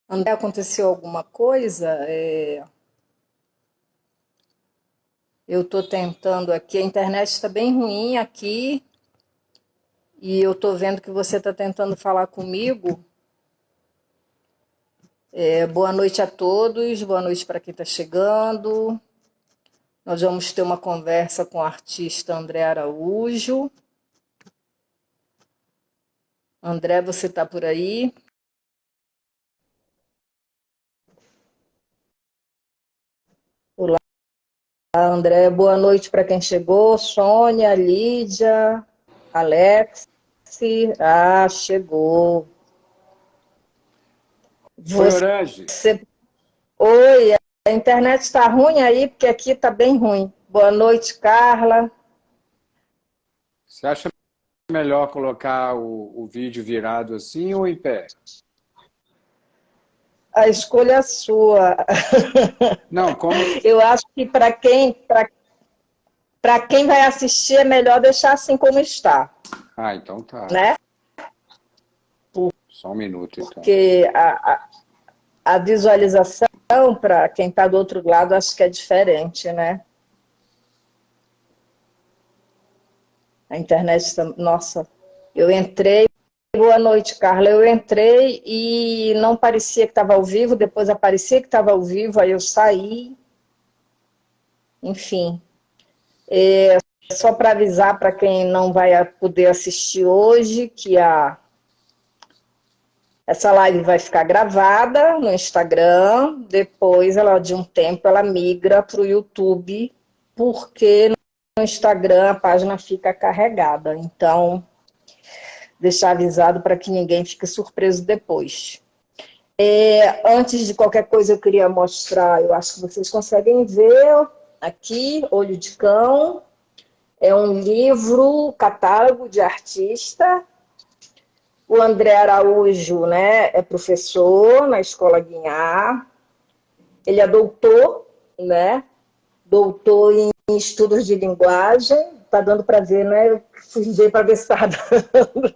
André, aconteceu alguma coisa? Eu estou tentando aqui, a internet está bem ruim aqui e eu estou vendo que você está tentando falar comigo. Boa noite a todos, boa noite para quem está chegando. Nós vamos ter uma conversa com o artista André Araújo. André, você está por aí? Olá, André, boa noite para quem chegou. Sônia, Lídia, Alex. Chegou. Oi, Orange. Você... Oi, a internet está ruim aí, porque aqui está bem ruim. Boa noite, Carla. Você acha melhor colocar o vídeo virado assim ou em pé? A escolha é sua. Não, como... Eu acho que para quem vai assistir é melhor deixar assim como está, Ah, então tá. né? Só um minuto, então. Porque a visualização, para quem está do outro lado, acho que é diferente, né? A internet está... Nossa, eu entrei... Boa noite, Carla. Eu entrei e não parecia que estava ao vivo, depois aparecia que estava ao vivo, aí eu saí. Enfim, só para avisar para quem não vai poder assistir hoje que essa live vai ficar gravada no Instagram, depois de um tempo ela migra para o YouTube, porque no Instagram a página fica carregada. Então, deixar avisado para que ninguém fique surpreso depois. Antes de qualquer coisa, eu queria mostrar, eu acho que vocês conseguem ver aqui, Olho de Cão. É um livro, catálogo de artista. O André Araújo, né, é professor na Escola Guiar. Ele é doutor, né? Doutor em estudos de linguagem. Tá dando para ver, né? Eu fui para ver se está dando.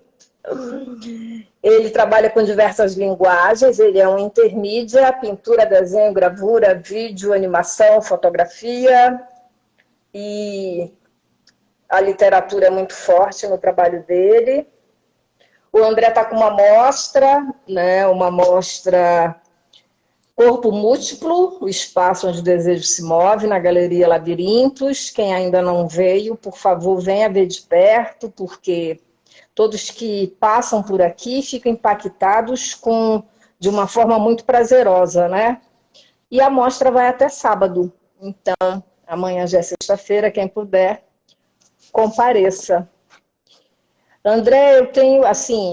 Ele trabalha com diversas linguagens, ele é um intermídia, pintura, desenho, gravura, vídeo, animação, fotografia, e a literatura é muito forte no trabalho dele. O André está com uma mostra, né, uma mostra Corpo Múltiplo, o espaço onde o desejo se move, na Galeria Labirintos. Quem ainda não veio, por favor, venha ver de perto, porque todos que passam por aqui ficam impactados de uma forma muito prazerosa, né? E a mostra vai até sábado. Então, amanhã já é sexta-feira, quem puder, compareça. André,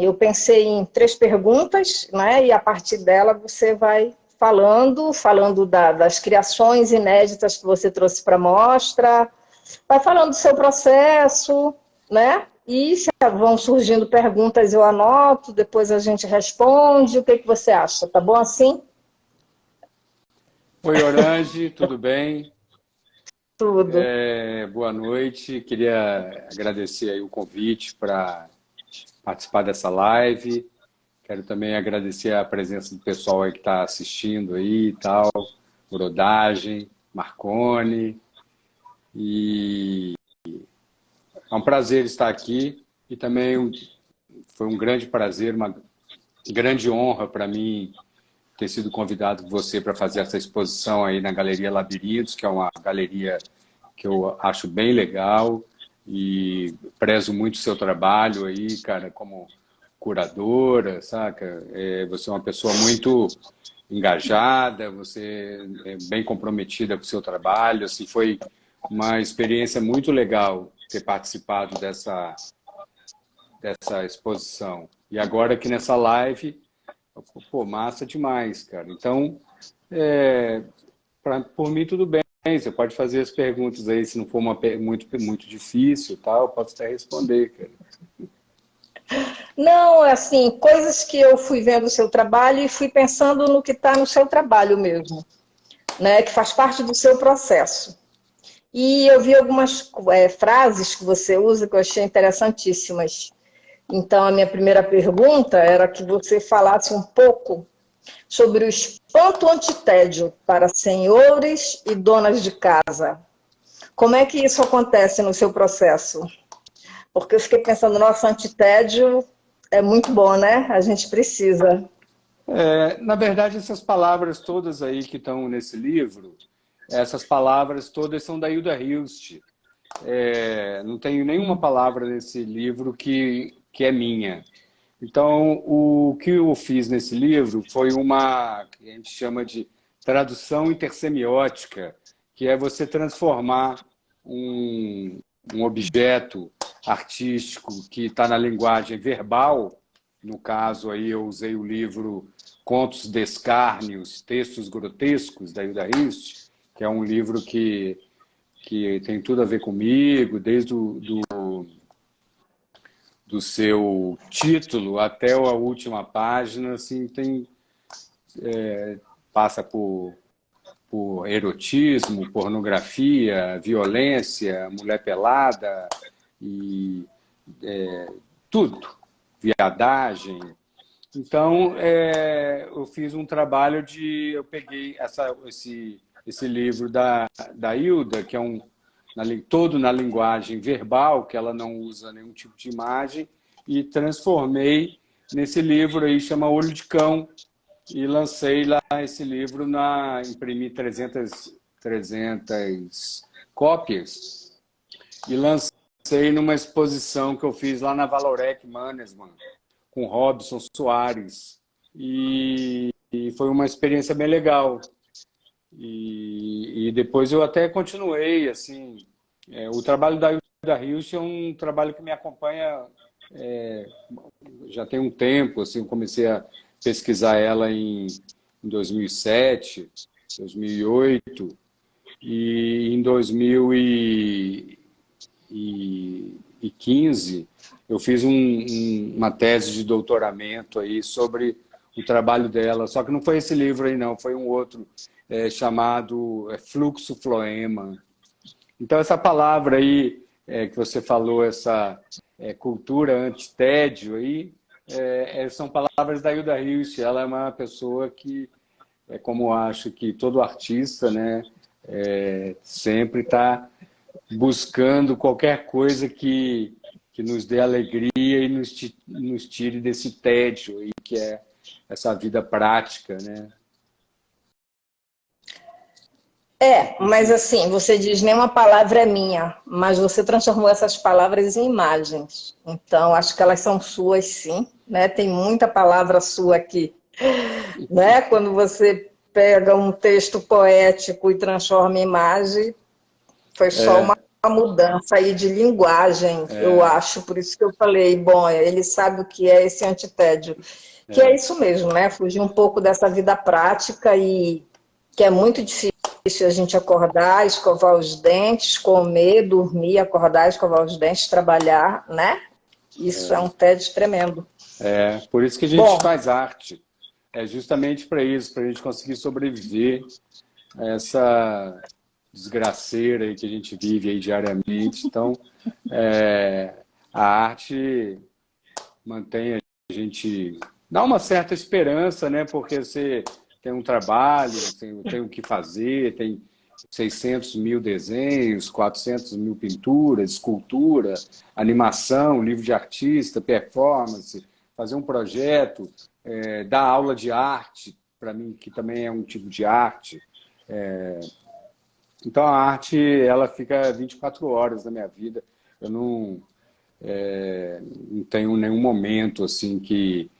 eu pensei em 3 perguntas, né? E a partir dela você vai falando das criações inéditas que você trouxe para a mostra, vai falando do seu processo, né? E se vão surgindo perguntas, eu anoto, depois a gente responde. O que você acha? Tá bom assim? Oi, Orange, tudo bem? Tudo. Boa noite. Queria agradecer aí o convite para participar dessa live. Quero também agradecer a presença do pessoal aí que está assistindo aí e tal, Brodagem, Marcone. E é um prazer estar aqui e também foi um grande prazer, uma grande honra para mim ter sido convidado por você para fazer essa exposição aí na Galeria Labirintos, que é uma galeria que eu acho bem legal e prezo muito o seu trabalho aí, cara, como curadora, saca? Você é uma pessoa muito engajada, você é bem comprometida com o seu trabalho, assim, foi uma experiência muito legal ter participado dessa exposição. E agora aqui nessa live, pô, massa demais, cara. Então, por mim tudo bem. Você pode fazer as perguntas aí, se não for muito difícil, tal, eu posso até responder, cara. Não, assim, coisas que eu fui vendo o seu trabalho e fui pensando no que está no seu trabalho mesmo, né? Que faz parte do seu processo. E eu vi algumas frases que você usa que eu achei interessantíssimas. Então, a minha primeira pergunta era que você falasse um pouco sobre o espanto antitédio para senhores e donas de casa. Como é que isso acontece no seu processo? Porque eu fiquei pensando, nosso antitédio é muito bom, né? A gente precisa. Na verdade, essas palavras todas aí que estão nesse livro, essas palavras todas são da Hilda Hilst. Não tenho nenhuma palavra nesse livro que é minha. Então, o que eu fiz nesse livro foi uma, que a gente chama de tradução intersemiótica, que é você transformar um objeto artístico que está na linguagem verbal. No caso, aí eu usei o livro Contos de Escárnios, Textos Grotescos, da Hilda Hilst, que é um livro que tem tudo a ver comigo, desde do seu título até a última página, assim, passa por erotismo, pornografia, violência, mulher pelada e tudo, viadagem. Então, eu fiz um trabalho eu peguei esse livro da Hilda, que é todo na linguagem verbal, que ela não usa nenhum tipo de imagem, e transformei nesse livro aí, chama Olho de Cão, e lancei lá esse livro, imprimi 300 cópias, e lancei numa exposição que eu fiz lá na Valorec Mannesmann, com Robson Soares, e foi uma experiência bem legal. E depois eu até continuei, assim, o trabalho da Hilda Hilst é um trabalho que me acompanha já tem um tempo, assim, eu comecei a pesquisar ela em 2007, 2008, e em 2015 eu fiz uma tese de doutoramento aí sobre o trabalho dela, só que não foi esse livro aí não, foi um outro chamado Fluxo Floema. Então essa palavra aí que você falou, essa cultura antitédio aí, são palavras da Hilda Hilst. Ela é uma pessoa que, como acho que todo artista, né, sempre está buscando qualquer coisa que nos dê alegria e nos tire desse tédio aí, que é essa vida prática, né? Mas assim, você diz nenhuma palavra é minha, mas você transformou essas palavras em imagens. Então, acho que elas são suas, sim, né? Tem muita palavra sua aqui, né? Quando você pega um texto poético e transforma em imagem, foi só uma mudança aí de linguagem, eu acho. Por isso que eu falei, bom, ele sabe o que é esse antitédio. Que é isso mesmo, né? Fugir um pouco dessa vida prática e que é muito difícil a gente acordar, escovar os dentes, comer, dormir, acordar, escovar os dentes, trabalhar, né? Isso é um tédio tremendo. Por isso que a gente faz arte. É justamente para isso, para a gente conseguir sobreviver a essa desgraceira aí que a gente vive aí diariamente. Então, a arte mantém a gente, dá uma certa esperança, né? Porque você tem um trabalho, tem o que fazer, tem 600 mil desenhos, 400 mil pinturas, escultura, animação, livro de artista, performance, fazer um projeto, dar aula de arte, para mim, que também é um tipo de arte. Então, a arte, ela fica 24 horas na minha vida. Eu não tenho nenhum momento assim que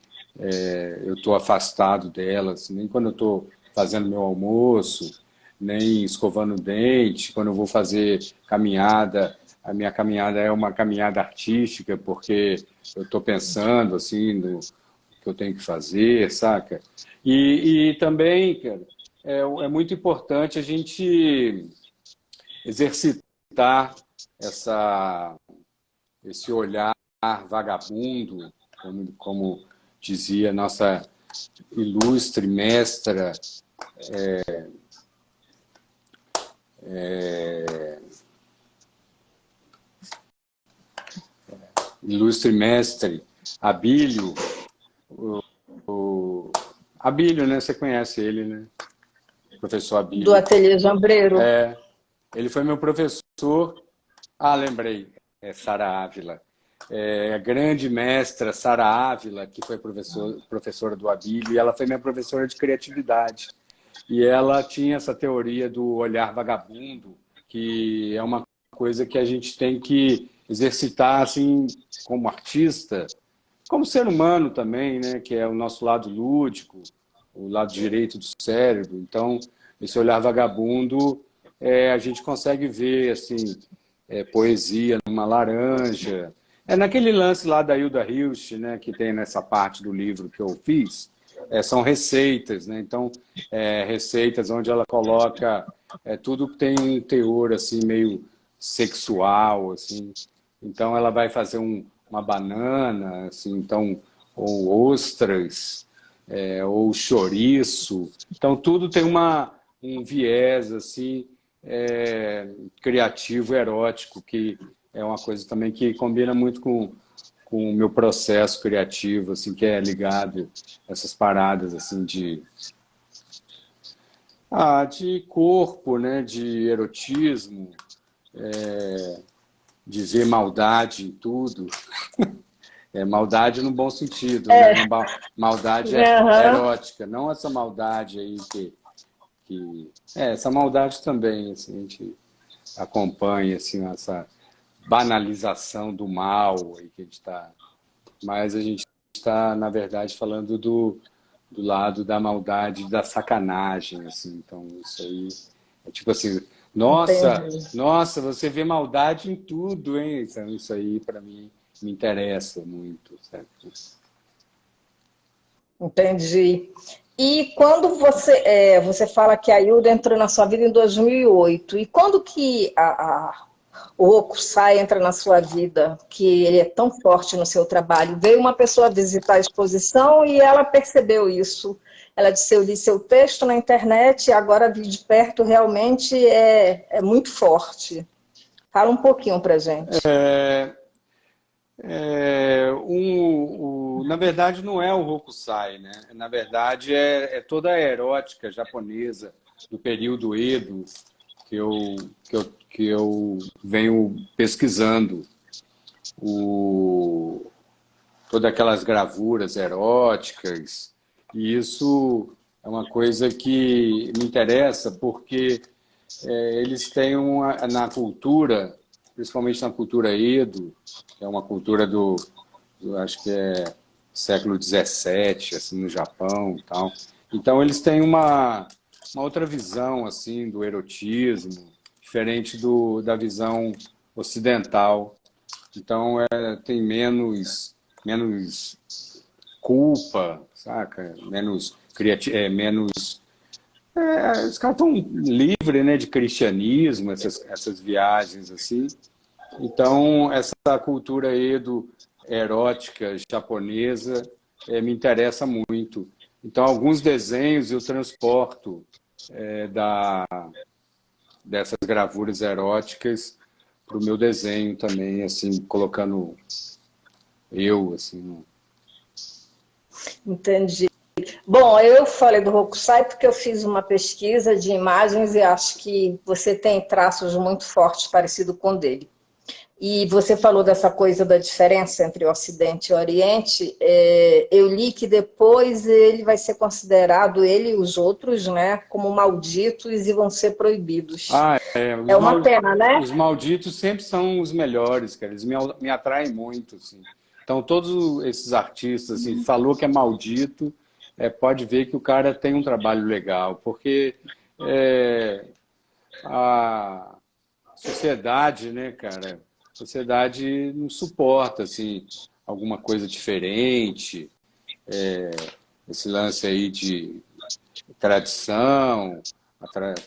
eu estou afastado dela, assim, nem quando eu estou fazendo meu almoço, nem escovando o dente, quando eu vou fazer caminhada. A minha caminhada é uma caminhada artística, porque eu estou pensando assim, no que eu tenho que fazer, saca? E também, cara, é muito importante a gente exercitar esse olhar vagabundo, como dizia nossa ilustre mestra, ilustre mestre Abílio, Abílio, né? Você conhece ele, né? Professor Do Abílio. Ateliê Jambreiro. É, ele foi meu professor. Ah, lembrei. É Sara Ávila. É, a grande mestra Sara Ávila, que foi professora do Abílio, e ela foi minha professora de criatividade. E ela tinha essa teoria do olhar vagabundo, que é uma coisa que a gente tem que exercitar assim como artista, como ser humano também, né, que é o nosso lado lúdico, o lado direito do cérebro. Então, esse olhar vagabundo, a gente consegue ver assim, poesia numa laranja. É naquele lance lá da Hilda Hilst, né, que tem nessa parte do livro que eu fiz, são receitas, né? Então, receitas onde ela coloca tudo que tem um teor assim meio sexual, assim. Então, ela vai fazer uma banana, assim, então, ou ostras, ou chouriço. Então, tudo tem um viés assim criativo, erótico, que é uma coisa também que combina muito com o meu processo criativo, assim, que é ligado a essas paradas assim de corpo, né, de erotismo, de ver maldade em tudo. Maldade no bom sentido, né? Maldade Aham. erótica, não essa maldade aí essa maldade também, assim, a gente acompanha assim, essa banalização do mal aí que a gente está. Mas a gente está, na verdade, falando do lado da maldade, da sacanagem, assim. Então, isso aí é tipo assim, nossa, Entendi. nossa, você vê maldade em tudo, hein? Então, isso aí, para mim, me interessa muito, certo? Entendi. E quando você fala que a Hilda entrou na sua vida em 2008, e quando que o Hokusai entra na sua vida, que ele é tão forte no seu trabalho? Veio uma pessoa visitar a exposição e ela percebeu isso. Ela disse, eu li seu texto na internet e agora vi de perto, realmente é muito forte. Fala um pouquinho pra gente. Na verdade, não é o Hokusai, né? Na verdade, é toda a erótica japonesa do período Edo que eu venho pesquisando. Todas aquelas gravuras eróticas. E isso é uma coisa que me interessa porque eles têm na cultura, principalmente na cultura Edo, que é uma cultura acho que é século XVII, assim, no Japão e tal. Então, eles têm uma outra visão, assim, do erotismo, diferente da visão ocidental. Então, tem menos culpa, saca? Menos menos os caras estão livres, né, de cristianismo, essas viagens assim. Então, essa cultura erótica japonesa me interessa muito. Então, alguns desenhos eu transporto dessas gravuras eróticas para o meu desenho também, assim, colocando eu, assim. Entendi. Bom, eu falei do Hokusai porque eu fiz uma pesquisa de imagens e acho que você tem traços muito fortes parecido com o dele. E você falou dessa coisa da diferença entre o Ocidente e o Oriente. Eu li que depois ele vai ser considerado, ele e os outros, né, como malditos e vão ser proibidos. É uma pena, né? Os malditos sempre são os melhores, cara. Eles me atraem muito, assim. Então, todos esses artistas, assim, falou que é maldito, pode ver que o cara tem um trabalho legal, porque a sociedade, né, cara? A sociedade não suporta, assim, alguma coisa diferente, esse lance aí de tradição,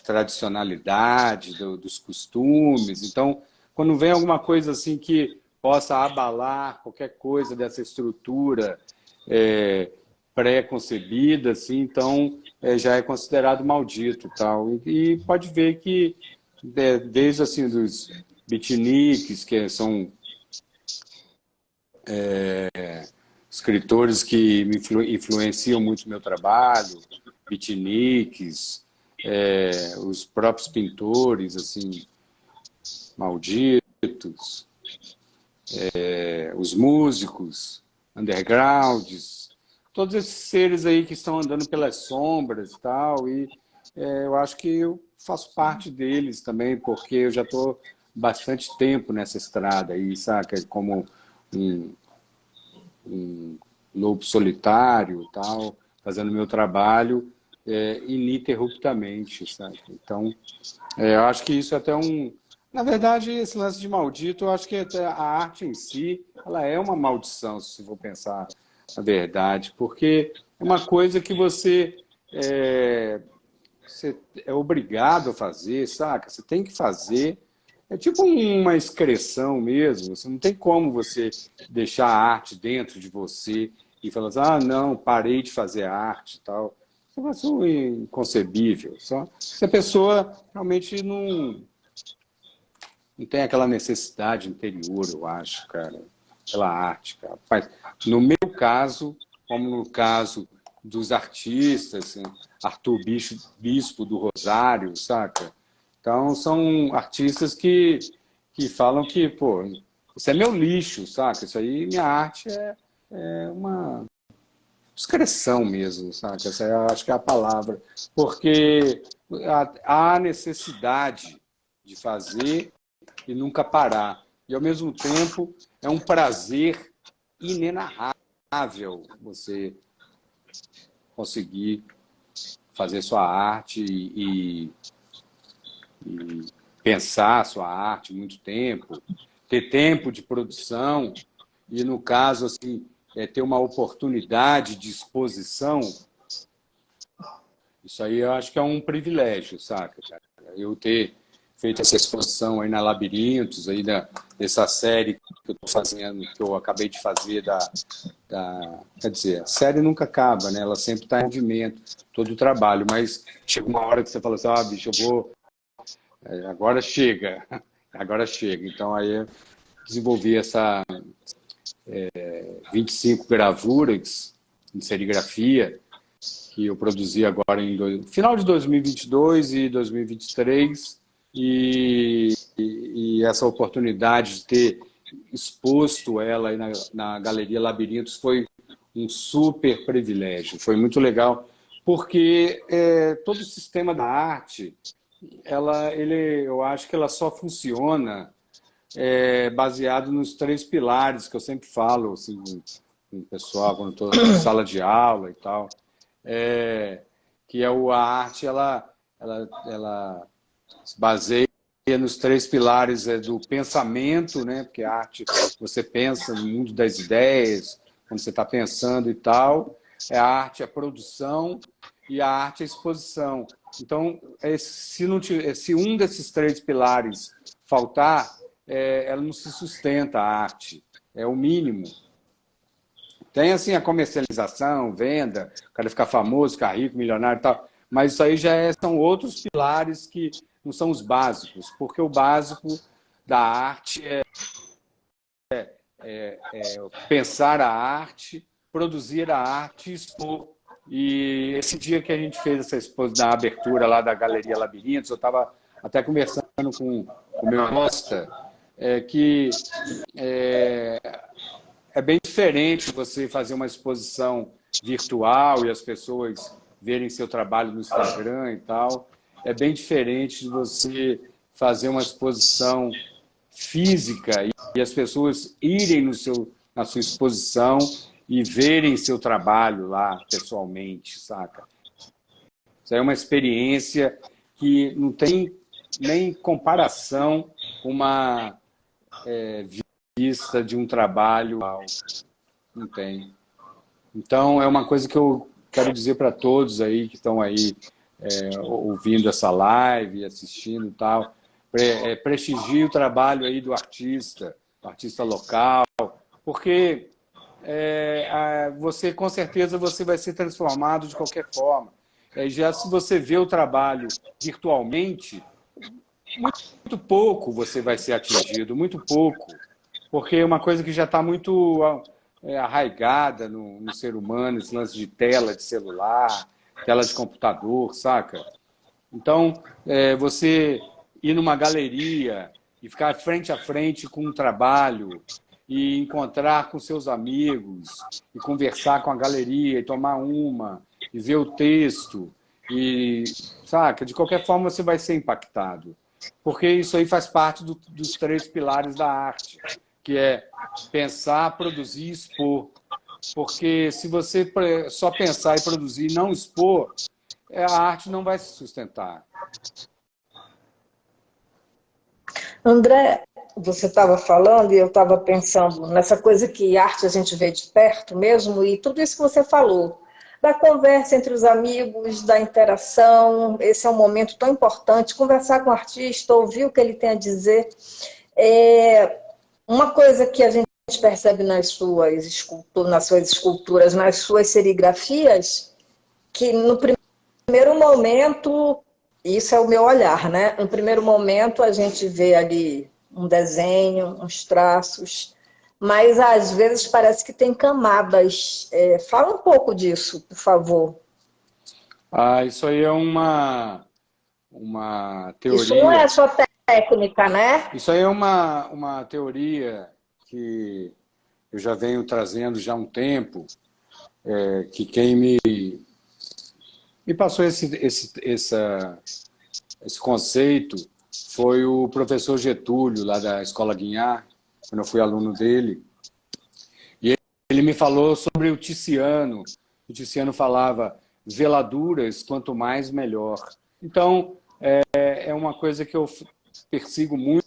tradicionalidade dos costumes. Então, quando vem alguma coisa assim que possa abalar qualquer coisa dessa estrutura pré-concebida, assim, então já é considerado maldito, tal. E pode ver que desde assim dos beatniks, que escritores que me influenciam muito o meu trabalho, beatniks, os próprios pintores, assim, malditos, os músicos, undergrounds, todos esses seres aí que estão andando pelas sombras e tal, e eu acho que eu faço parte deles também, porque eu já estou bastante tempo nessa estrada aí, saca? Como um lobo solitário, tal, fazendo meu trabalho ininterruptamente, sabe? Então, eu acho que isso é até um... Na verdade, esse lance de maldito, eu acho que até a arte em si, ela é uma maldição, se for pensar na verdade, porque é uma coisa que você é obrigado a fazer, saca? Você tem que fazer. É tipo uma excreção mesmo. Você não tem como você deixar a arte dentro de você e falar assim, ah, não, parei de fazer arte e tal. Isso é inconcebível. Só se a pessoa realmente não tem aquela necessidade interior, eu acho, cara, pela arte, cara. Mas, no meu caso, como no caso dos artistas, assim, Arthur Bispo do Rosário, saca? Então, são artistas que falam que, pô, isso é meu lixo, saca? Isso aí, minha arte é uma discreção mesmo, saca? Essa eu acho que é a palavra. Porque há necessidade de fazer e nunca parar. E, ao mesmo tempo, é um prazer inenarrável você conseguir fazer sua arte e pensar a sua arte muito tempo, ter tempo de produção e, no caso, assim, ter uma oportunidade de exposição. Isso aí eu acho que é um privilégio, saca, cara? Eu ter feito essa exposição aí na Labirintos, aí dessa série que eu estou fazendo, que eu acabei de fazer Quer dizer, a série nunca acaba, né? Ela sempre está em movimento, todo o trabalho, mas chega uma hora que você fala assim, ah, bicho, eu vou... agora chega, agora chega. Então aí eu desenvolvi essa 25 gravuras em serigrafia, que eu produzi agora no final de 2022 e 2023, e essa oportunidade de ter exposto ela aí na Galeria Labirintos foi um super privilégio, foi muito legal, porque todo o sistema da arte, eu acho que ela só funciona baseado nos três pilares que eu sempre falo assim, com o pessoal, quando estou em sala de aula e tal, que a arte ela se baseia nos três pilares do pensamento, né? Porque a arte, você pensa no mundo das ideias, quando você está pensando e tal, a arte, a produção e a arte, a exposição. Então, se um desses três pilares faltar, ela não se sustenta, a arte. É o mínimo. Tem, assim, a comercialização, venda, o cara ficar famoso, ficar rico, milionário e tal, mas isso aí são outros pilares que não são os básicos, porque o básico da arte pensar a arte, produzir a arte e expor. E esse dia que a gente fez essa exposição na abertura lá da Galeria Labirintos, eu estava até conversando com o meu Costa, que é bem diferente você fazer uma exposição virtual e as pessoas verem seu trabalho no Instagram e tal. É bem diferente de você fazer uma exposição física e as pessoas irem na sua exposição e verem seu trabalho lá pessoalmente, saca? Isso é uma experiência que não tem nem comparação com uma vista de um trabalho. Não tem. Então, é uma coisa que eu quero dizer para todos aí que estão aí ouvindo essa live, e assistindo e tal, prestigie o trabalho aí do artista local, porque você, com certeza, você vai ser transformado de qualquer forma. Já se você vê o trabalho virtualmente, muito pouco você vai ser atingido, muito pouco, porque é uma coisa que já está muito arraigada no ser humano, esse lance de tela de celular, tela de computador, saca? Então, você ir numa galeria e ficar frente a frente com um trabalho e encontrar com seus amigos e conversar com a galeria e tomar uma e ver o texto e, saca? De qualquer forma, você vai ser impactado. Porque isso aí faz parte dos três pilares da arte, que é pensar, produzir e expor. Porque se você só pensar e produzir e não expor, a arte não vai se sustentar. André, você estava falando e eu estava pensando nessa coisa que arte a gente vê de perto mesmo, e tudo isso que você falou, da conversa entre os amigos, da interação, esse é um momento tão importante, conversar com o artista, ouvir o que ele tem a dizer. Uma coisa que a gente percebe nas suas esculturas, nas suas serigrafias, que no primeiro momento, isso é o meu olhar, né? No primeiro momento a gente vê ali um desenho, uns traços, mas às vezes parece que tem camadas. Fala um pouco disso, por favor. Isso aí é uma Isso não é teoria. só técnica, né? Isso aí é uma teoria que eu já venho trazendo já há um tempo, que quem me passou esse conceito foi o professor Getúlio, lá da Escola Guignard, quando eu fui aluno dele. E ele me falou sobre o Tiziano. O Tiziano falava, veladuras, quanto mais, melhor. Então, é uma coisa que eu persigo muito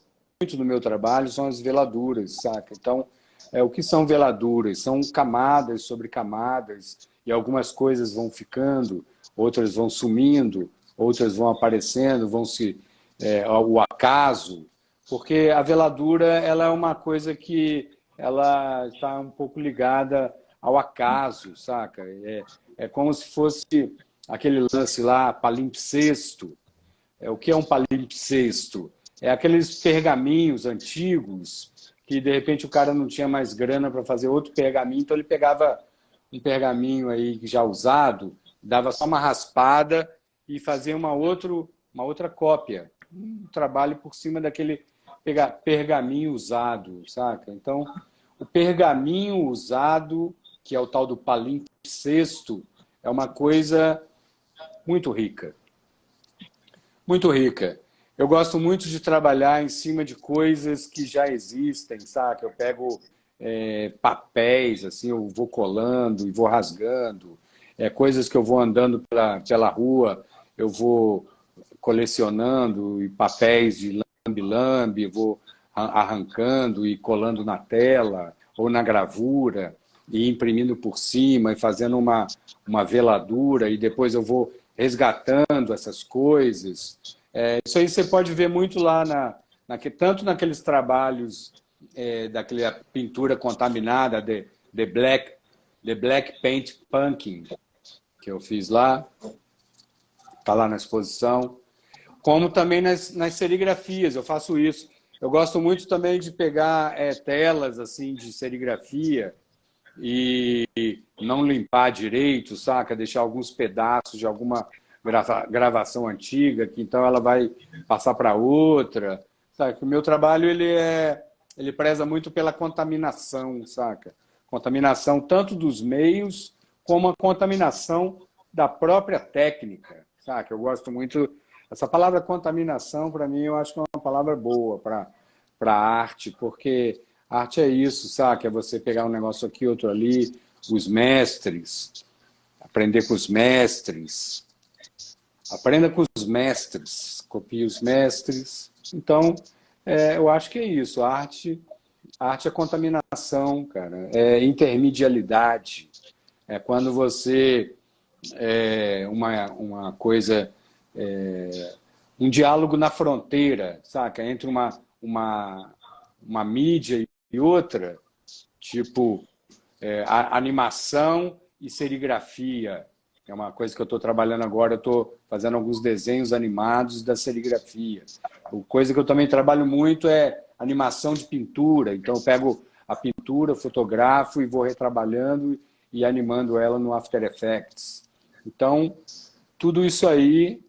no meu trabalho, são as veladuras, saca? Então, o que são veladuras? São camadas sobre camadas, e algumas coisas vão ficando, outras vão sumindo, outras vão aparecendo, o acaso, porque a veladura ela é uma coisa que ela está um pouco ligada ao acaso, saca? É como se fosse aquele lance lá, palimpsesto. O que é um palimpsesto? É aqueles pergaminhos antigos que, de repente, o cara não tinha mais grana para fazer outro pergaminho, então ele pegava um pergaminho aí já usado, dava só uma raspada e fazia uma outra cópia. Um trabalho por cima daquele pergaminho usado, saca? Então, o pergaminho usado, que é o tal do palimpsesto, é uma coisa muito rica. Muito rica. Eu gosto muito de trabalhar em cima de coisas que já existem, saca? Eu pego papéis, assim, eu vou colando e vou rasgando. Coisas que eu vou andando pela rua, eu vou colecionando e papéis de lambe-lambe, vou arrancando e colando na tela ou na gravura e imprimindo por cima e fazendo uma veladura e depois eu vou resgatando essas coisas. Isso aí você pode ver muito lá, tanto naqueles trabalhos daquela pintura contaminada, The Black Paint Painting, que eu fiz lá, está lá na exposição, como também nas serigrafias, eu faço isso. Eu gosto muito também de pegar telas assim, de serigrafia e não limpar direito, saca? Deixar alguns pedaços de alguma gravação antiga, que então ela vai passar para outra. Sabe? O meu trabalho ele preza muito pela contaminação, saca? Contaminação tanto dos meios como a contaminação da própria técnica, saca? Eu gosto muito. Essa palavra contaminação, para mim, eu acho que é uma palavra boa para a arte, porque arte é isso, saca? É você pegar um negócio aqui, outro ali, os mestres, aprender com os mestres. Aprenda com os mestres, copie os mestres. Então, eu acho que é isso. A arte é contaminação, cara. É intermedialidade. É quando você... uma coisa... um diálogo na fronteira, saca? Entre uma mídia e outra, tipo animação e serigrafia. É uma coisa que eu estou trabalhando agora, eu estou fazendo alguns desenhos animados da serigrafia. Coisa que eu também trabalho muito é animação de pintura. Então, eu pego a pintura, fotografo e vou retrabalhando e animando ela no After Effects. Então, tudo isso aí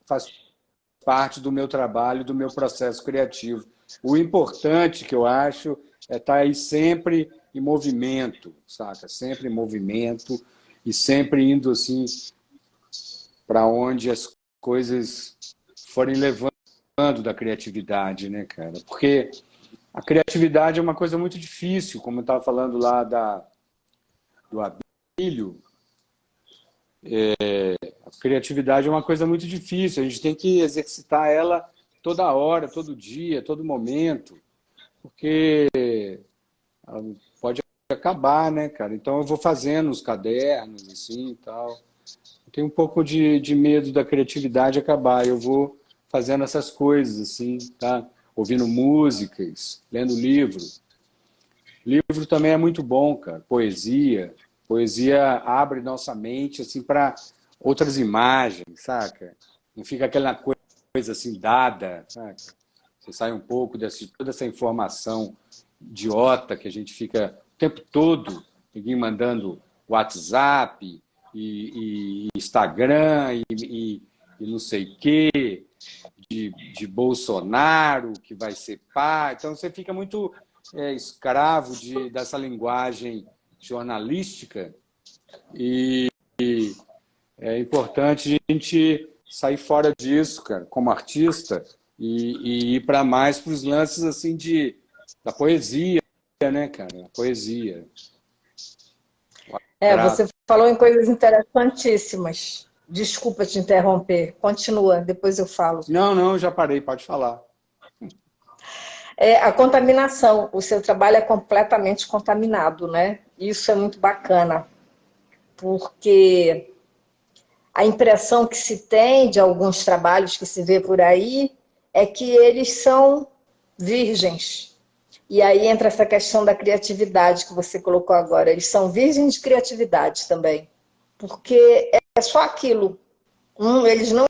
faz parte do meu trabalho, do meu processo criativo. O importante que eu acho é estar aí sempre em movimento, saca? Sempre em movimento e sempre indo assim para onde as coisas forem levando da criatividade, né, cara? Porque a criatividade é uma coisa muito difícil, como eu estava falando lá do Abílio. A criatividade é uma coisa muito difícil, a gente tem que exercitar ela toda hora, todo dia, todo momento, porque ela pode acabar, né, cara? Então eu vou fazendo os cadernos, assim, e tal. Eu tenho um pouco de medo da criatividade acabar, eu vou fazendo essas coisas, assim, tá? Ouvindo músicas, lendo livro. Livro também é muito bom, cara. Poesia. Poesia abre nossa mente assim para outras imagens, saca? Não fica aquela coisa assim dada, saca? Você sai um pouco de toda essa informação idiota que a gente fica o tempo todo, ninguém mandando WhatsApp e Instagram e não sei o quê, de Bolsonaro, que vai ser pá. Então você fica muito escravo dessa linguagem jornalística e é importante a gente sair fora disso, cara, como artista e ir para mais para os lances assim da poesia, né, cara? A poesia. Você falou em coisas interessantíssimas. Desculpa te interromper. Continua, depois eu falo. Não, já parei, pode falar. A contaminação. O seu trabalho é completamente contaminado, né? Isso é muito bacana, porque a impressão que se tem de alguns trabalhos que se vê por aí é que eles são virgens. E aí entra essa questão da criatividade que você colocou agora. Eles são virgens de criatividade também. Porque é só aquilo. Eles não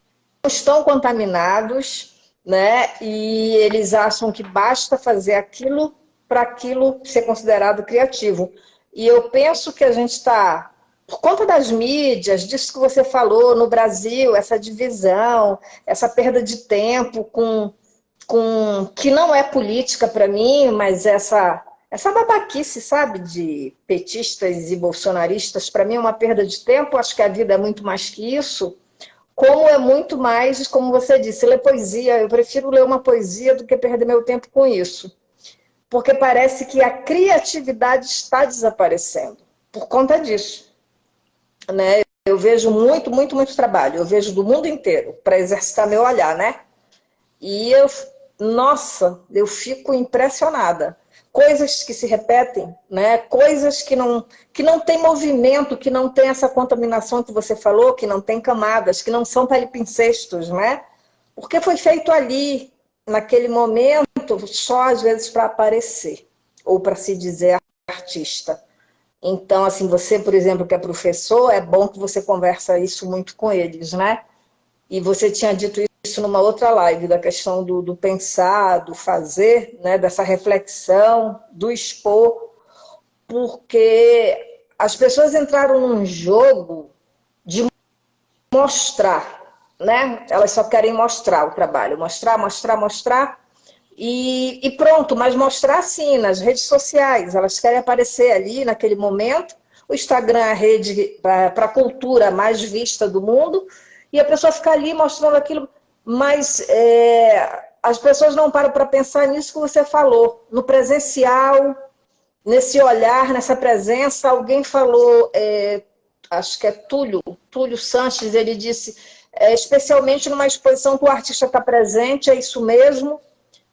estão contaminados, né? E eles acham que basta fazer aquilo para aquilo ser considerado criativo. E eu penso que a gente está, por conta das mídias, disso que você falou no Brasil, essa divisão, essa perda de tempo com que não é política para mim, mas essa babaquice, sabe, de petistas e bolsonaristas, para mim é uma perda de tempo. Acho que a vida é muito mais que isso. Como é muito mais, como você disse, ler poesia. Eu prefiro ler uma poesia do que perder meu tempo com isso. Porque parece que a criatividade está desaparecendo por conta disso, né? Eu vejo muito trabalho. Eu vejo do mundo inteiro para exercitar meu olhar, né? E nossa, eu fico impressionada. Coisas que se repetem, né? Coisas que não tem movimento, que não tem essa contaminação que você falou, que não tem camadas, que não são palimpsestos, né? Porque foi feito ali, naquele momento, só às vezes para aparecer, ou para se dizer artista. Então, assim, você, por exemplo, que é professor, é bom que você conversa isso muito com eles, né? E você tinha dito isso numa outra live, da questão do pensar, do fazer, né? Dessa reflexão, do expor, porque as pessoas entraram num jogo de mostrar, né? Elas só querem mostrar o trabalho, mostrar, e pronto, mas mostrar sim, nas redes sociais, elas querem aparecer ali naquele momento. O Instagram é a rede para a cultura mais vista do mundo, e a pessoa fica ali mostrando aquilo, mas as pessoas não param para pensar nisso que você falou, no presencial, nesse olhar, nessa presença. Alguém falou, acho que é Túlio Sanches, ele disse, especialmente numa exposição que o artista está presente, é isso mesmo.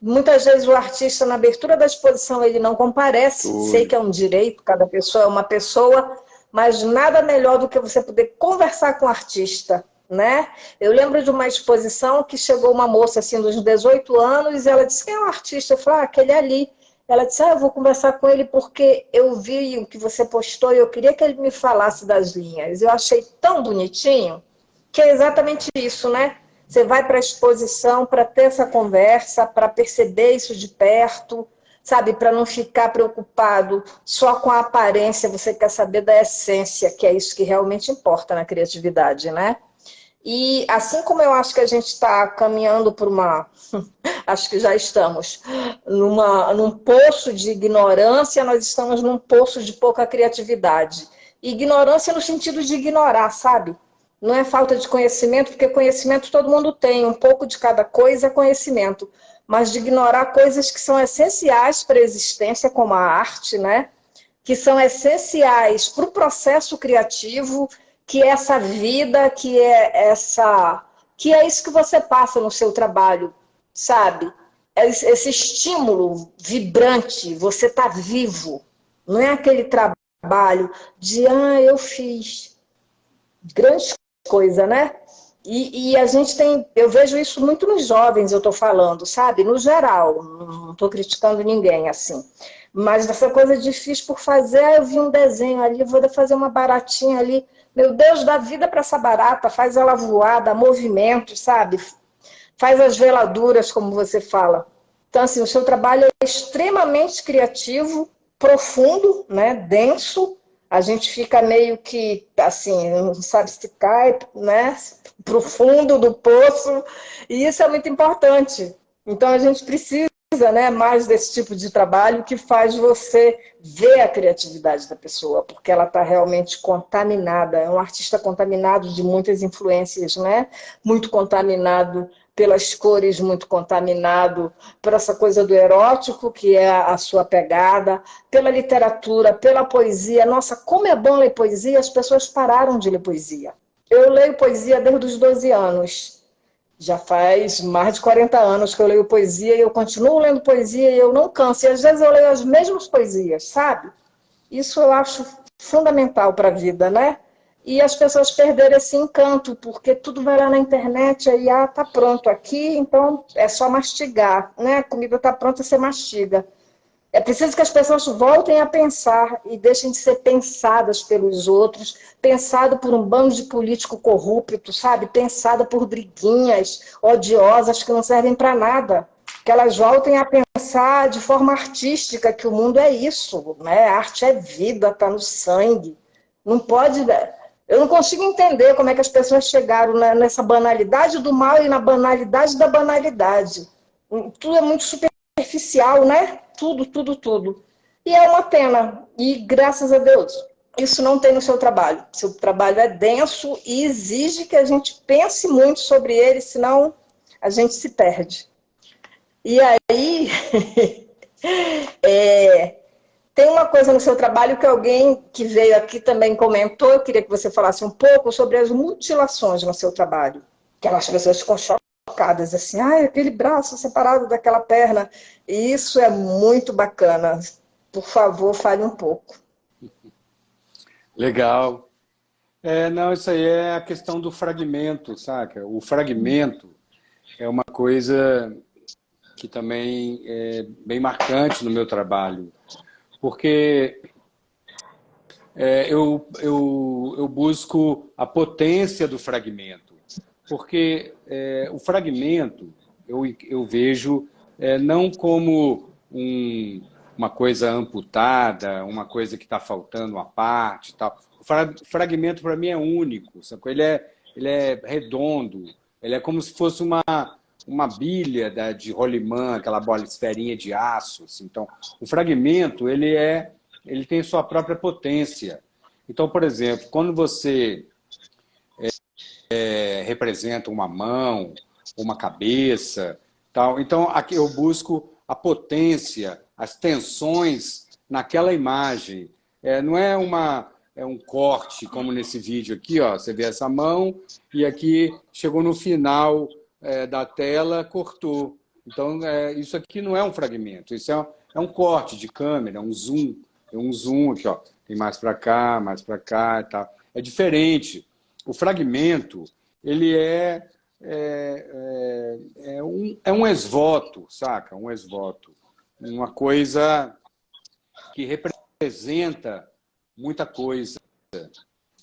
Muitas vezes o artista, na abertura da exposição, ele não comparece. Sei que é um direito, cada pessoa é uma pessoa, mas nada melhor do que você poder conversar com o artista, né? Eu lembro de uma exposição que chegou uma moça assim dos 18 anos e ela disse: quem é o artista? Eu falei: aquele ali. Ela disse: eu vou conversar com ele porque eu vi o que você postou e eu queria que ele me falasse das linhas. Eu achei tão bonitinho, que é exatamente isso, né? Você vai para a exposição para ter essa conversa, para perceber isso de perto, sabe? Para não ficar preocupado só com a aparência, você quer saber da essência, que é isso que realmente importa na criatividade, né? E assim como eu acho que a gente está caminhando por uma... Acho que já estamos num poço de ignorância, nós estamos num poço de pouca criatividade. Ignorância no sentido de ignorar, sabe? Não é falta de conhecimento, porque conhecimento todo mundo tem, um pouco de cada coisa é conhecimento, mas de ignorar coisas que são essenciais para a existência, como a arte, né? Que são essenciais para o processo criativo, que é essa vida, que é isso que você passa no seu trabalho, sabe? Esse estímulo vibrante, você está vivo, não é aquele trabalho de eu fiz grande coisa, né? E a gente tem, eu vejo isso muito nos jovens, eu estou falando, sabe? No geral, não estou criticando ninguém assim. Mas essa coisa difícil por fazer, eu vi um desenho ali, vou fazer uma baratinha ali. Meu Deus, dá vida para essa barata, faz ela voar, dá movimento, sabe? Faz as veladuras, como você fala. Então, assim, o seu trabalho é extremamente criativo, profundo, né? Denso. A gente fica meio que, assim, não sabe se cai, né? Pro fundo do poço. E isso é muito importante. Então, a gente precisa, né, mais desse tipo de trabalho que faz você ver a criatividade da pessoa, porque ela está realmente contaminada. É um artista contaminado de muitas influências, né? Muito contaminado pelas cores, muito contaminado por essa coisa do erótico, que é a sua pegada, pela literatura, pela poesia. Nossa, como é bom ler poesia, as pessoas pararam de ler poesia. Eu leio poesia desde os 12 anos. Já faz mais de 40 anos que eu leio poesia e eu continuo lendo poesia e eu não canso. E às vezes eu leio as mesmas poesias, sabe? Isso eu acho fundamental para a vida, né? E as pessoas perderam esse encanto, porque tudo vai lá na internet, aí tá pronto aqui, então é só mastigar, né? A comida tá pronta, você mastiga. É preciso que as pessoas voltem a pensar e deixem de ser pensadas pelos outros, pensado por um bando de político corrupto, sabe? Pensada por briguinhas odiosas que não servem para nada. Que elas voltem a pensar de forma artística, que o mundo é isso, né? A arte é vida, está no sangue. Não pode... Eu não consigo entender como é que as pessoas chegaram nessa banalidade do mal e na banalidade da banalidade. Tudo é muito superficial, né? Tudo, tudo, tudo. E é uma pena. E graças a Deus, isso não tem no seu trabalho. Seu trabalho é denso e exige que a gente pense muito sobre ele, senão a gente se perde. E aí, tem uma coisa no seu trabalho que alguém que veio aqui também comentou, eu queria que você falasse um pouco sobre as mutilações no seu trabalho. Aquelas pessoas ficam chocadas, assim, aquele braço separado daquela perna. E isso é muito bacana. Por favor, fale um pouco. Legal. Não, isso aí é a questão do fragmento, saca? O fragmento é uma coisa que também é bem marcante no meu trabalho, porque eu busco a potência do fragmento, porque o fragmento eu vejo não como uma coisa amputada, uma coisa que está faltando uma parte e tal. O fragmento para mim é único, sacou? Ele é redondo, ele é como se fosse uma bilha de rolimã, aquela bola esferinha de aço. Assim. Então, o fragmento ele tem sua própria potência. Então, por exemplo, quando você representa uma mão, uma cabeça, tal, então aqui eu busco a potência, as tensões naquela imagem. Não é um corte, como nesse vídeo aqui, ó, você vê essa mão e aqui chegou no final da tela, cortou. Então, isso aqui não é um fragmento, isso é um corte de câmera, um zoom. Tem um zoom aqui, ó, tem mais para cá e tal. É diferente. O fragmento, ele é um esvoto, saca? Um esvoto. Uma coisa que representa muita coisa.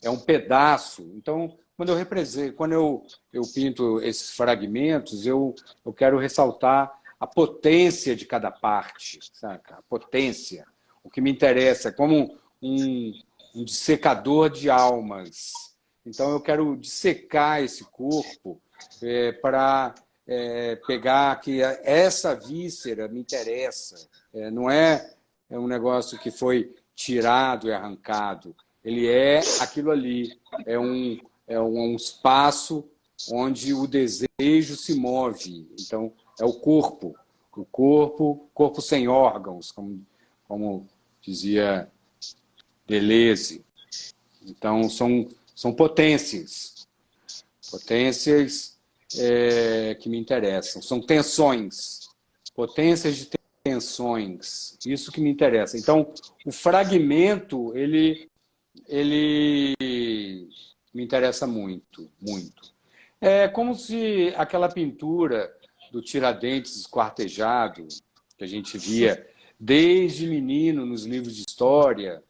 É um pedaço. Então, quando eu pinto esses fragmentos, eu quero ressaltar a potência de cada parte, saca? A potência. O que me interessa é como um dissecador de almas. Então, eu quero dissecar esse corpo para pegar que essa víscera me interessa. Não é um negócio que foi tirado e arrancado. Ele é aquilo ali. É um espaço onde o desejo se move. Então, é o corpo. O corpo sem órgãos, como dizia Deleuze. Então, são potências. Potências que me interessam. São tensões. Potências de tensões. Isso que me interessa. Então, o fragmento, ele me interessa muito, muito. É como se aquela pintura do Tiradentes esquartejado, que a gente via desde menino nos livros de história.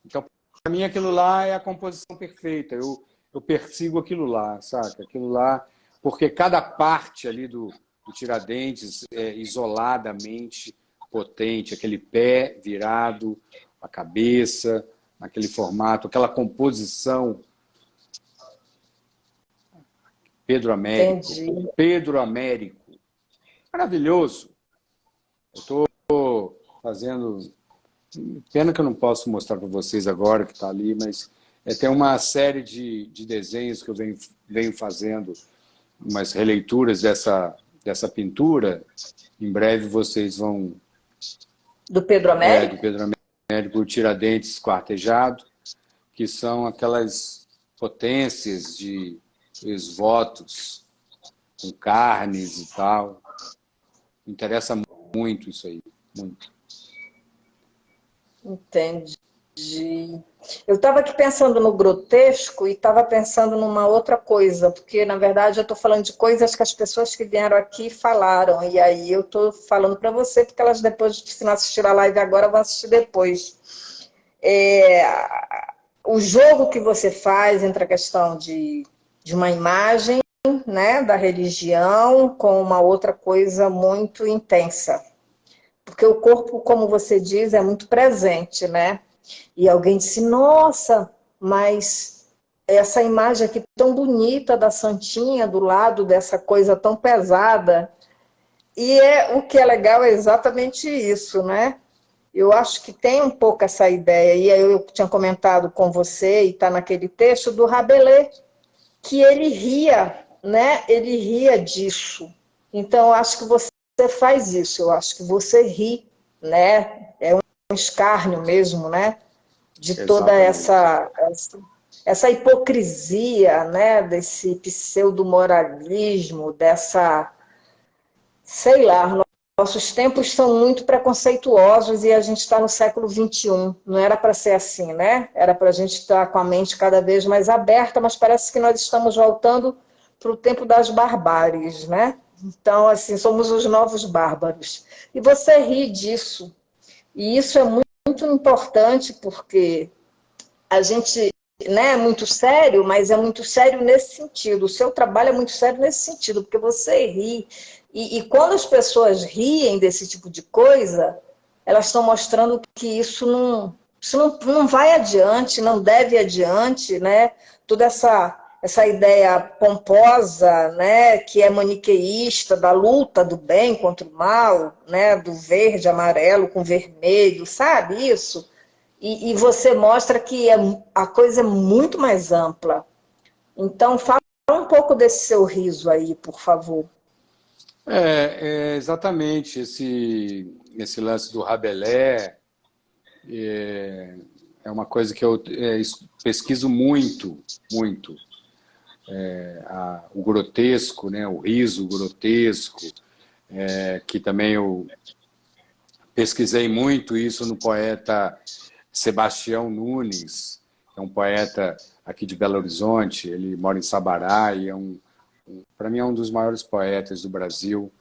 Então, para mim, aquilo lá é a composição perfeita. Eu persigo aquilo lá, saca? Aquilo lá, porque cada parte ali do Tiradentes é isoladamente potente, aquele pé virado, a cabeça, naquele formato, aquela composição. Pedro Américo. Entendi. Pedro Américo. Maravilhoso. Eu estou fazendo... Pena que eu não posso mostrar para vocês agora, que está ali, mas tem uma série de desenhos que eu venho fazendo, umas releituras dessa pintura. Em breve vocês vão... Do Pedro Américo? Do Pedro Américo, o Tiradentes esquartejado, que são aquelas potências de esvotos com carnes e tal. Me interessa muito isso aí, muito. Entendi. Eu estava aqui pensando no grotesco e estava pensando numa outra coisa, porque, na verdade, eu estou falando de coisas que as pessoas que vieram aqui falaram, e aí eu estou falando para você, porque elas depois, se não assistir a live agora, vão assistir depois. O jogo que você faz entre a questão de uma imagem, né, da religião com uma outra coisa muito intensa. Porque o corpo, como você diz, é muito presente, né? E alguém disse, nossa, mas essa imagem aqui tão bonita da Santinha do lado dessa coisa tão pesada. E o que é legal é exatamente isso, né? Eu acho que tem um pouco essa ideia, e aí eu tinha comentado com você, e está naquele texto do Rabelais, que ele ria, né? Ele ria disso. Então, eu acho que você faz isso, eu acho que você ri, né? É um escárnio mesmo, né? De toda essa hipocrisia, né? Desse pseudo-moralismo, dessa, sei lá, nossos tempos são muito preconceituosos e a gente está no século XXI. Não era para ser assim, né? Era para a gente estar com a mente cada vez mais aberta, mas parece que nós estamos voltando para o tempo das barbáries, né? Então, assim, somos os novos bárbaros. E você ri disso. E isso é muito importante porque a gente, né, é muito sério, mas é muito sério nesse sentido. O seu trabalho é muito sério nesse sentido, porque você ri. E quando as pessoas riem desse tipo de coisa, elas estão mostrando que isso não vai adiante, não deve ir adiante, né? Toda essa ideia pomposa, né, que é maniqueísta, da luta do bem contra o mal, né, do verde, amarelo com vermelho, sabe isso? E você mostra que a coisa é muito mais ampla. Então, fala um pouco desse seu riso aí, por favor. Exatamente esse lance do Rabelais é uma coisa que eu pesquiso muito, muito. O grotesco, né, o riso grotesco, que também eu pesquisei muito isso no poeta Sebastião Nunes, que é um poeta aqui de Belo Horizonte, ele mora em Sabará e para mim é um dos maiores poetas do Brasil,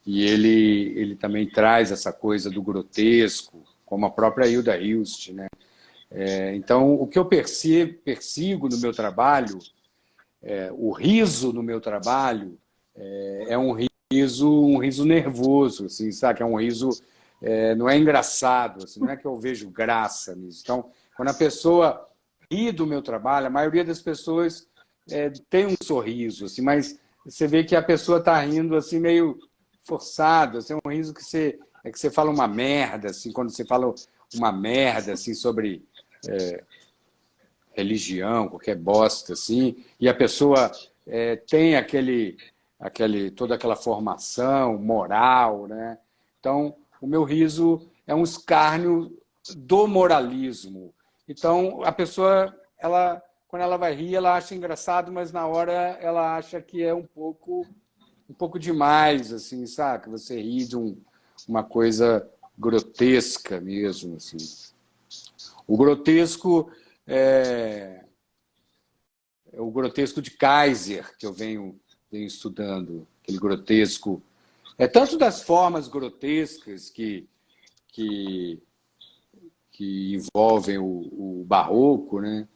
e ele também traz essa coisa do grotesco, como a própria Hilda Hilst, né? Então, o que eu persigo no meu trabalho, o riso no meu trabalho, é um um riso nervoso, assim, sabe? É um riso, não é engraçado, assim, não é que eu vejo graça nisso. Então, quando a pessoa ri do meu trabalho, a maioria das pessoas tem um sorriso, assim, mas você vê que a pessoa está rindo assim meio forçado, assim, é um riso que você fala uma merda, assim, quando você fala uma merda assim sobre religião, qualquer bosta, assim, e a pessoa tem toda aquela formação moral, né? Então, o meu riso é um escárnio do moralismo. Então, a pessoa, quando ela vai rir, ela acha engraçado, mas na hora ela acha que é um pouco demais, assim, sabe? Você ri de uma coisa grotesca mesmo, assim. O grotesco é o grotesco de Kaiser, que eu venho estudando, aquele grotesco. Tanto das formas grotescas que, que envolvem o barroco, né?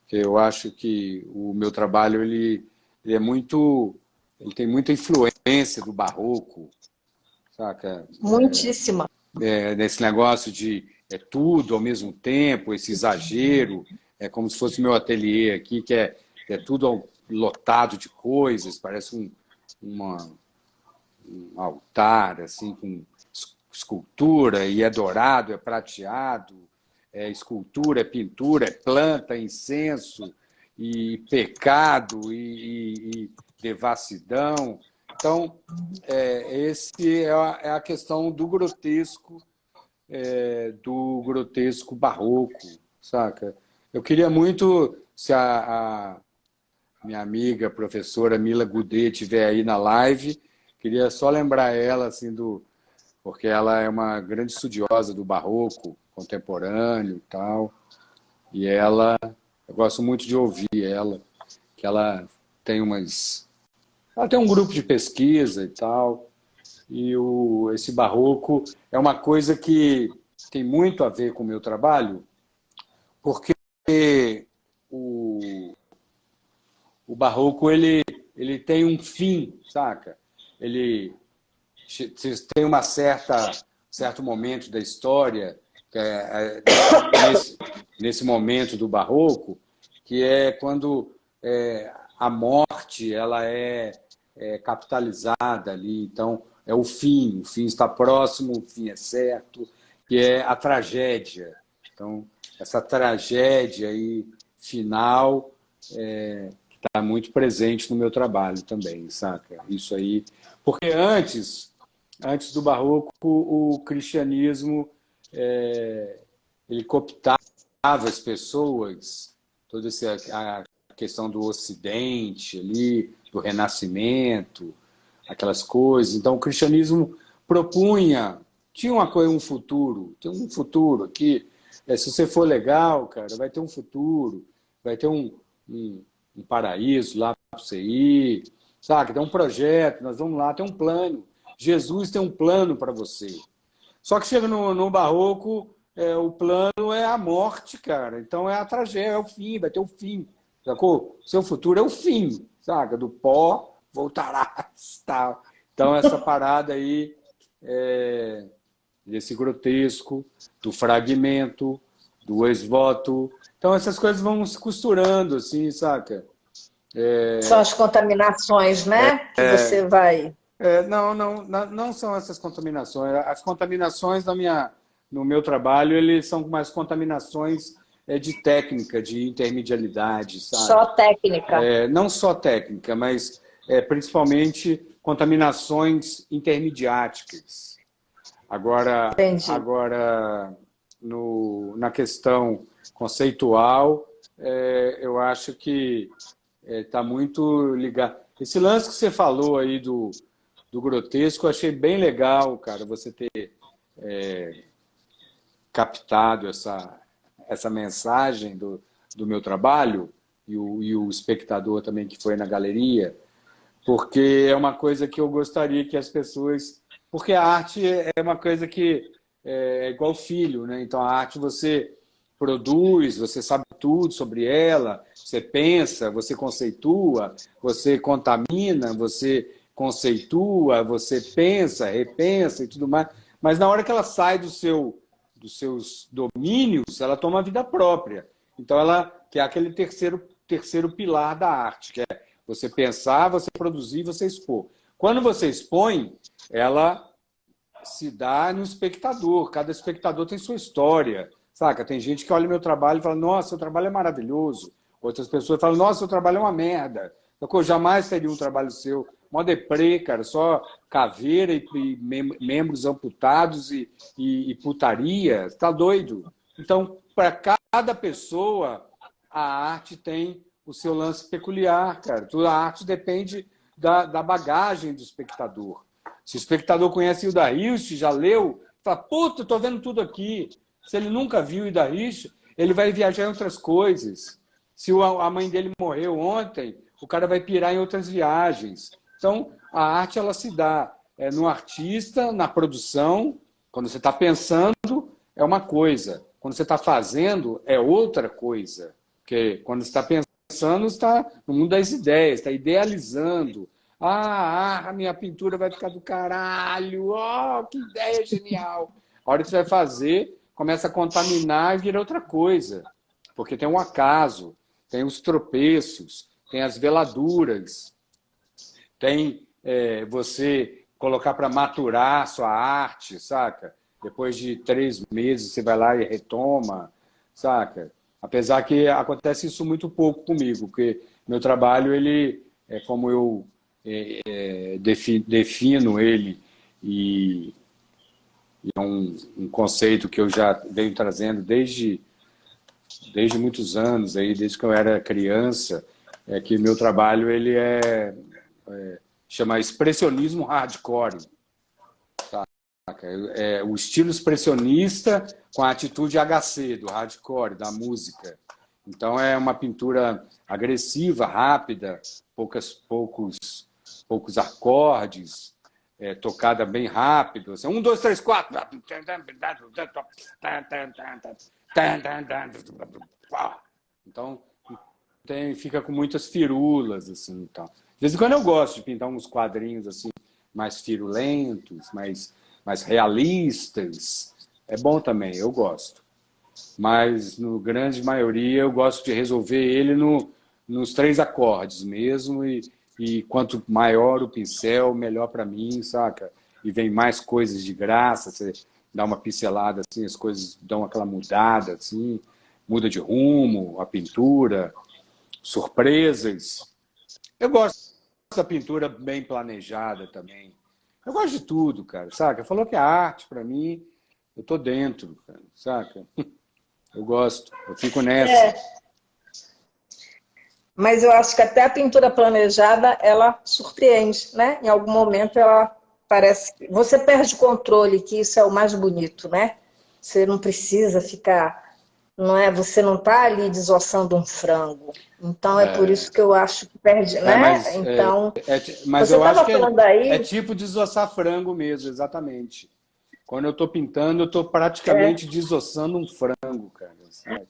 Que eu acho que o meu trabalho ele tem muita influência do barroco, saca? Muitíssima. Nesse negócio de tudo ao mesmo tempo, esse exagero, é como se fosse o meu ateliê aqui, que é tudo lotado de coisas, parece um altar assim com escultura, e é dourado, é prateado, é escultura, é pintura, é planta, é incenso, e pecado, e devassidão. Então, esse é a questão do grotesco barroco, saca? Eu queria muito, se a minha amiga, professora Mila Goudet, estiver aí na live, queria só lembrar ela, assim, porque ela é uma grande estudiosa do barroco contemporâneo e tal, e eu gosto muito de ouvir ela, que tem ela tem um grupo de pesquisa e tal, e esse barroco é uma coisa que tem muito a ver com o meu trabalho, porque o, o barroco ele tem um fim, saca? Ele tem certo momento da história, que nesse momento do barroco, que é quando a morte ela é capitalizada ali. Então, é o fim está próximo, o fim é certo, que é a tragédia. Então, essa tragédia aí, final está muito presente no meu trabalho também, saca? Isso aí. Porque antes do Barroco, o cristianismo ele cooptava as pessoas, toda a questão do Ocidente ali, do Renascimento, aquelas coisas. Então, o cristianismo tinha um futuro, tem um futuro aqui. Se você for legal, cara, vai ter um futuro, vai ter um paraíso lá para você ir, sabe? Tem um projeto, nós vamos lá, tem um plano. Jesus tem um plano para você. Só que chega no Barroco, o plano é a morte, cara. Então é a tragédia, é o fim, vai ter o fim. Sacou? Seu futuro é o fim, saca? Do pó voltarás. Tal. Então essa parada aí, desse grotesco, do fragmento, do ex-voto. Então essas coisas vão se costurando, assim, saca? São as contaminações, né? Que você vai. Não são essas contaminações. As contaminações no meu trabalho, eles são mais contaminações de técnica, de intermedialidade, sabe? Só técnica. Não só técnica, mas principalmente contaminações intermediáticas. Entendi. Agora na questão conceitual, eu acho que está muito ligado. Esse lance que você falou aí do grotesco, eu achei bem legal, cara, você ter captado essa mensagem do meu trabalho e o espectador também que foi na galeria, porque é uma coisa que eu gostaria que as pessoas... Porque a arte é uma coisa que é igual filho, né? Então, a arte você produz, você sabe tudo sobre ela, você pensa, você conceitua, você contamina, você conceitua, você pensa, repensa e tudo mais, mas na hora que ela sai dos seus domínios, ela toma vida própria. Então, ela que é aquele terceiro pilar da arte, que é você pensar, você produzir, você expor. Quando você expõe, ela se dá no espectador. Cada espectador tem sua história, saca? Tem gente que olha meu trabalho e fala, nossa, seu trabalho é maravilhoso. Outras pessoas falam, nossa, seu trabalho é uma merda. Eu jamais teria um trabalho seu. Mó deprê, cara, só caveira e membros amputados e putaria. Tá doido? Então, para cada pessoa, a arte tem o seu lance peculiar, cara. Toda a arte depende da bagagem do espectador. Se o espectador conhece Hilda Hilst, já leu, fala, puta, tô vendo tudo aqui. Se ele nunca viu Hilda Hilst, ele vai viajar em outras coisas. Se a mãe dele morreu ontem, o cara vai pirar em outras viagens. Então, a arte, ela se dá no artista, na produção. Quando você está pensando, é uma coisa. Quando você está fazendo, é outra coisa. Porque quando você está pensando, você está no mundo das ideias, está idealizando. A minha pintura vai ficar do caralho. Oh, que ideia genial. A hora que você vai fazer, começa a contaminar e vira outra coisa. Porque tem um acaso, tem os tropeços, tem as veladuras, tem você colocar para maturar sua arte, saca? Depois de 3 meses você vai lá e retoma, saca? Apesar que acontece isso muito pouco comigo, porque meu trabalho, ele é como eu defino ele, e é um conceito que eu já venho trazendo desde muitos anos, aí, desde que eu era criança, é que meu trabalho ele chama expressionismo hardcore. Tá? É o estilo expressionista com a atitude HC, do hardcore, da música. Então é uma pintura agressiva, rápida, poucos acordes, tocada bem rápido. Assim, 1, 2, 3, 4. Então, fica com muitas firulas, assim, então. De vez em quando eu gosto de pintar uns quadrinhos assim, mais firulentos, mais realistas. É bom também, eu gosto. Mas, no grande maioria, eu gosto de resolver ele nos 3 acordes mesmo, e quanto maior o pincel, melhor para mim, saca? E vem mais coisas de graça, você dá uma pincelada assim, as coisas dão aquela mudada, assim, muda de rumo, a pintura, surpresas. Eu gosto da pintura bem planejada também. Eu gosto de tudo, cara, saca? Falou que é arte, para mim, eu tô dentro, cara, saca? Eu gosto, eu fico nessa. Mas eu acho que até a pintura planejada, ela surpreende, né? Em algum momento ela parece... Você perde o controle, que isso é o mais bonito, né? Você não precisa ficar... Não é? Você não está ali desossando um frango. Então é por isso que eu acho que perde, né? Mas você eu acho estava que falando aí... é tipo desossar frango mesmo, exatamente. Quando eu estou pintando, eu estou praticamente desossando um frango, cara. Saca?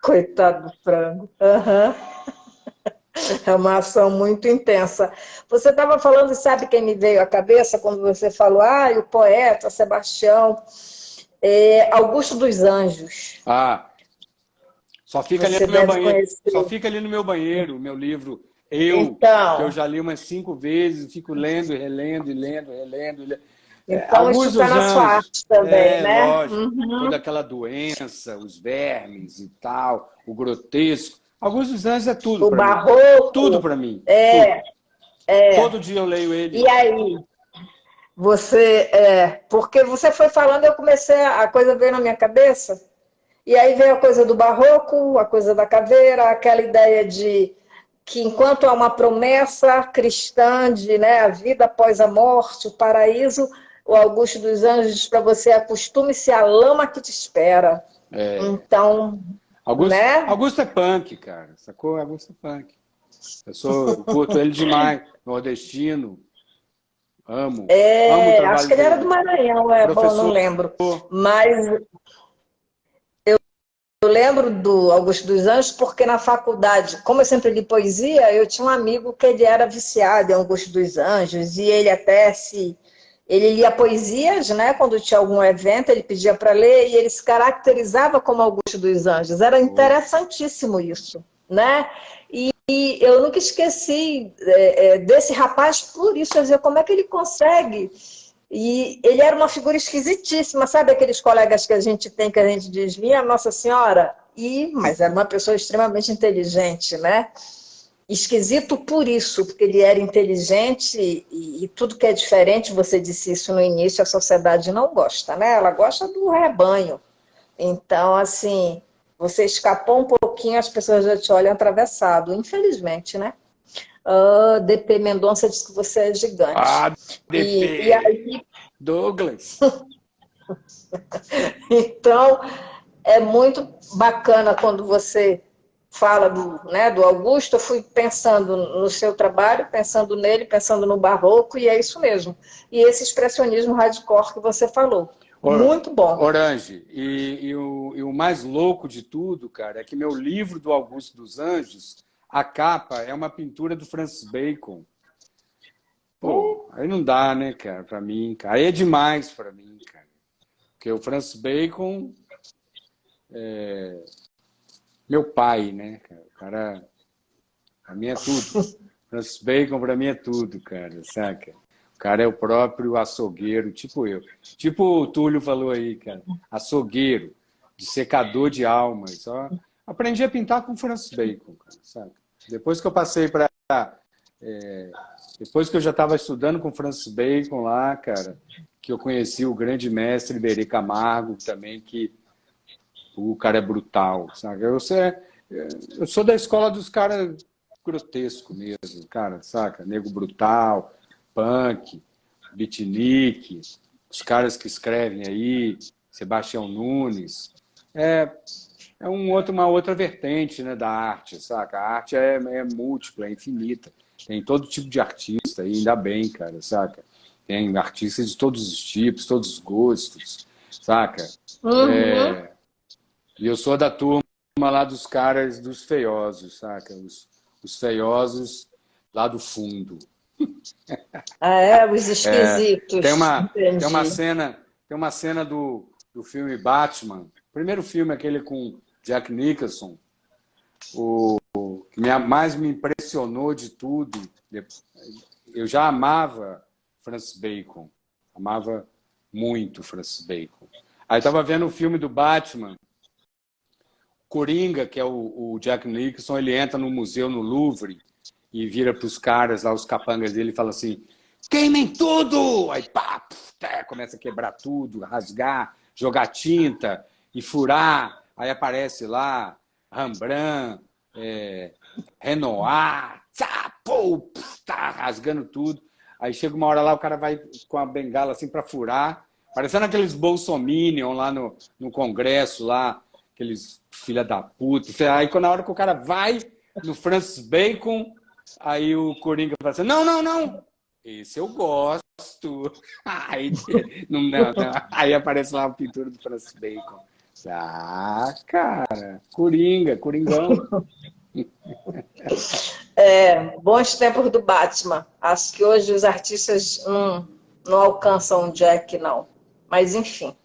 Coitado do frango. Uhum. É uma ação muito intensa. Você estava falando, e sabe quem me veio à cabeça quando você falou, o poeta Sebastião, Augusto dos Anjos. Só fica ali Você no meu deve banheiro. conhecer. Só fica ali no meu banheiro, o meu livro. Que eu já li umas 5 vezes, fico lendo e relendo, e lendo, relendo. Então isso Alguns está dos na sua anjos, arte também, né? lógico, toda aquela doença, os vermes e tal, o grotesco. Alguns dos anjos é tudo O para mim. barroco. Tudo para mim. Tudo. Todo dia eu leio ele. E aí? Porque você foi falando, eu comecei, a coisa veio na minha cabeça, e aí veio a coisa do barroco, a coisa da caveira, aquela ideia de que enquanto há uma promessa cristã de, né, a vida após a morte, o paraíso, o Augusto dos Anjos diz para você, acostume-se à lama que te espera. Então, Augusto é punk, cara, sacou? Augusto é punk. Eu curto ele demais, nordestino, amo o trabalho acho que ele dele. era do Maranhão, bom, não lembro. Mas eu lembro do Augusto dos Anjos porque na faculdade, como eu sempre li poesia, eu tinha um amigo que ele era viciado em Augusto dos Anjos e ele até se... Ele lia poesias, né? Quando tinha algum evento, ele pedia para ler e ele se caracterizava como Augusto dos Anjos. Era interessantíssimo isso, né? E eu nunca esqueci desse rapaz por isso. Eu dizia, como é que ele consegue? E ele era uma figura esquisitíssima, sabe aqueles colegas que a gente tem que a gente diz, minha Nossa Senhora? Mas era uma pessoa extremamente inteligente, né? Esquisito por isso, porque ele era inteligente e tudo que é diferente, você disse isso no início, a sociedade não gosta, né? Ela gosta do rebanho. Então, assim, você escapou um pouquinho, as pessoas já te olham atravessado, infelizmente, né? DP Mendonça disse que você é gigante. DP! E aí... Douglas! Então, é muito bacana quando você fala do Augusto. Eu fui pensando no seu trabalho, pensando nele, pensando no barroco, e é isso mesmo. E esse expressionismo hardcore que você falou. Muito bom. Orange, e o mais louco de tudo, cara, é que meu livro do Augusto dos Anjos, a capa é uma pintura do Francis Bacon. Pô, aí não dá, né, cara, pra mim, cara. Aí é demais pra mim, cara. Porque o Francis Bacon é meu pai, né, cara? O cara, pra mim é tudo. Francis Bacon pra mim é tudo, cara, saca? O cara é o próprio açougueiro, tipo eu. Tipo o Túlio falou aí, cara. Açougueiro, de secador de almas. Só aprendi a pintar com Francis Bacon, cara, saca? Depois que eu passei para... depois que eu já estava estudando com Francis Bacon lá, cara, que eu conheci o grande mestre Iberê Camargo também, que o cara é brutal, sabe? Eu sou da escola dos caras grotesco mesmo, cara, saca? Nego brutal, punk, beatnik, os caras que escrevem aí, Sebastião Nunes. Uma outra vertente, né, da arte, saca? A arte é múltipla, é infinita. Tem todo tipo de artista, e ainda bem, cara, saca? Tem artistas de todos os tipos, todos os gostos, saca? Uhum. E eu sou da turma lá dos caras dos feiosos, saca? Os feiosos lá do fundo. Os esquisitos. Tem Entendi. uma cena do filme Batman, primeiro filme, aquele com Jack Nicholson, o que mais me impressionou de tudo. Eu já amava Francis Bacon, amava muito Francis Bacon. Aí estava vendo o filme do Batman, Coringa, que é o Jack Nicholson, ele entra no museu no Louvre e vira para os caras lá, os capangas dele, e fala assim: queimem tudo! Aí pá, começa a quebrar tudo, rasgar, jogar tinta e furar. Aí aparece lá Rembrandt, Renoir, tá rasgando tudo. Aí chega uma hora lá, o cara vai com a bengala assim para furar, parecendo aqueles bolsominion lá no Congresso, lá, aqueles filha da puta. Aí na hora que o cara vai no Francis Bacon, aí o Coringa fala assim: não, não, não, esse eu gosto. Aí, aí aparece lá a pintura do Francis Bacon. Cara, Coringão. Bons tempos do Batman. Acho que hoje os artistas não alcançam o Jack, não. Mas, enfim.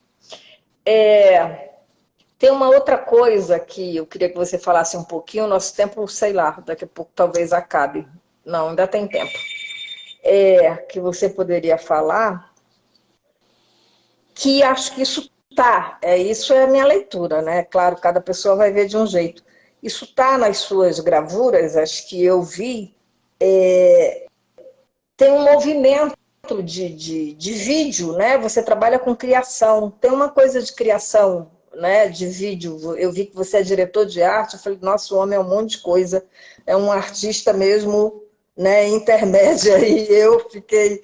Tem uma outra coisa que eu queria que você falasse um pouquinho. Nosso tempo, sei lá, daqui a pouco talvez acabe. Não, ainda tem tempo. Que você poderia falar, que acho que isso isso é a minha leitura, né? Claro, cada pessoa vai ver de um jeito. Isso está nas suas gravuras, as que eu vi, tem um movimento de vídeo, né? Você trabalha com criação, tem uma coisa de criação, né? De vídeo. Eu vi que você é diretor de arte, eu falei, nossa, o homem é um monte de coisa, é um artista mesmo, né? Intermédia, e eu fiquei...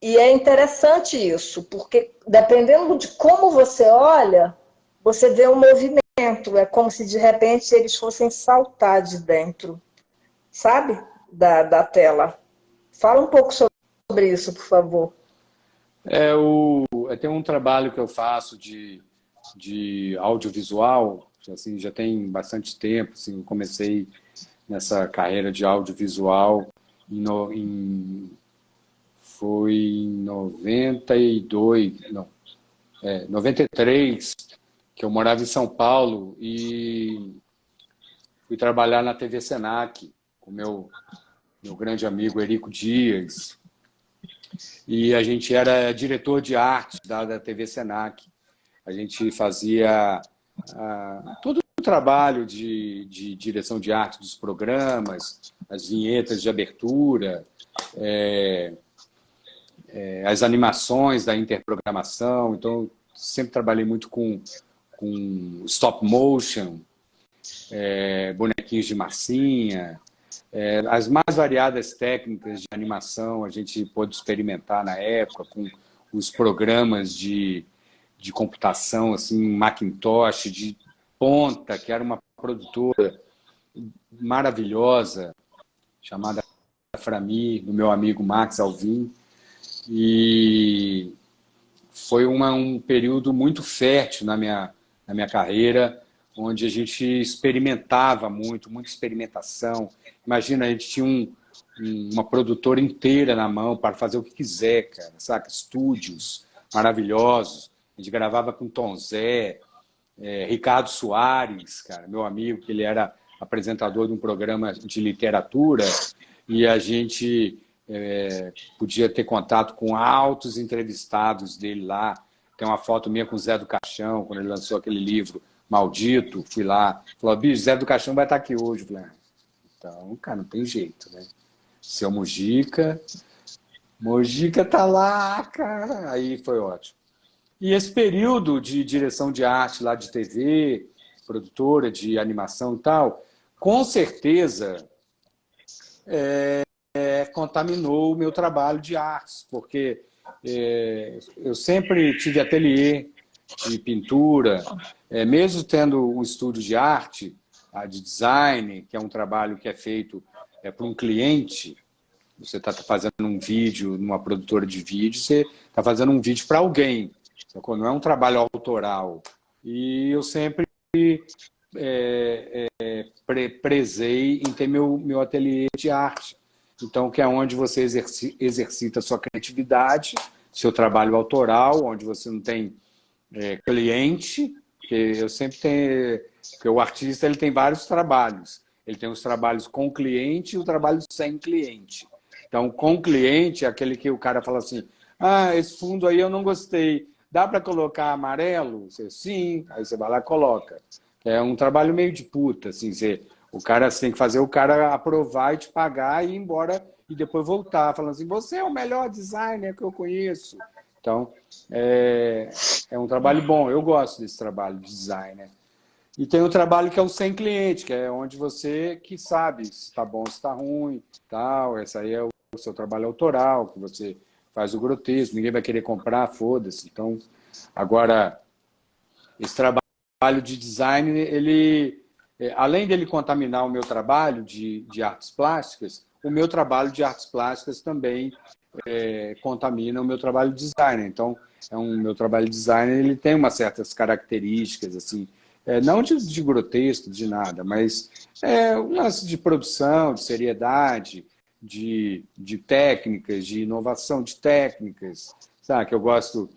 E é interessante isso, porque dependendo de como você olha, você vê um movimento, é como se de repente eles fossem saltar de dentro, sabe? Da tela. Fala um pouco sobre isso, por favor. Tem um trabalho que eu faço de audiovisual assim, já tem bastante tempo, assim, eu comecei nessa carreira de audiovisual foi em 92, não, 93, que eu morava em São Paulo e fui trabalhar na TV Senac com meu grande amigo Erico Dias, e a gente era diretor de arte da TV Senac. A gente fazia todo o trabalho de direção de arte dos programas, as vinhetas de abertura, as animações da interprogramação. Então, sempre trabalhei muito com stop motion, bonequinhos de massinha, as mais variadas técnicas de animação a gente pôde experimentar na época com os programas de computação, assim, Macintosh, de ponta, que era uma produtora maravilhosa, chamada Frami, do meu amigo Max Alvim. E foi um período muito fértil na minha carreira, onde a gente experimentava muita experimentação. Imagina, a gente tinha uma produtora inteira na mão para fazer o que quiser, cara, saca? Estúdios maravilhosos. A gente gravava com Tom Zé, Ricardo Soares, cara, meu amigo, que ele era apresentador de um programa de literatura, e a gente podia ter contato com altos entrevistados dele lá. Tem uma foto minha com o Zé do Caixão, quando ele lançou aquele livro Maldito, fui lá, falou, bicho, Zé do Caixão vai estar aqui hoje. Eu falei, então, cara, não tem jeito, né? Seu Mojica tá lá, cara. Aí foi ótimo. E esse período de direção de arte lá de TV, produtora de animação e tal, com certeza contaminou o meu trabalho de artes, porque eu sempre tive ateliê de pintura, mesmo tendo um estúdio de arte, de design, que é um trabalho que é feito para um cliente. Você está fazendo um vídeo numa produtora de vídeo, você está fazendo um vídeo para alguém, não é um trabalho autoral. E eu sempre prezei em ter meu ateliê de arte. Então, que é onde você exercita a sua criatividade, seu trabalho autoral, onde você não tem cliente, porque eu sempre tenho... Porque o artista ele tem vários trabalhos. Ele tem os trabalhos com cliente e o trabalho sem cliente. Então, com cliente é aquele que o cara fala assim, esse fundo aí eu não gostei, dá para colocar amarelo? Você, sim, aí você vai lá e coloca. É um trabalho meio de puta, assim, você tem que fazer o cara aprovar e te pagar e ir embora e depois voltar, falando assim, você é o melhor designer que eu conheço. Então, é um trabalho bom, eu gosto desse trabalho de designer. E tem o trabalho que é o sem cliente, que é onde você que sabe se está bom, se está ruim, tal. Esse aí é o seu trabalho autoral, que você faz o grotesco, ninguém vai querer comprar, foda-se. Então, agora, esse trabalho de design, ele, além dele contaminar o meu trabalho de artes plásticas, o meu trabalho de artes plásticas também contamina o meu trabalho de designer. Então, meu trabalho de designer ele tem umas certas características, assim, não de grotesco, de nada, mas um lance de produção, de seriedade, de técnicas, de inovação de técnicas, sabe? Que eu gosto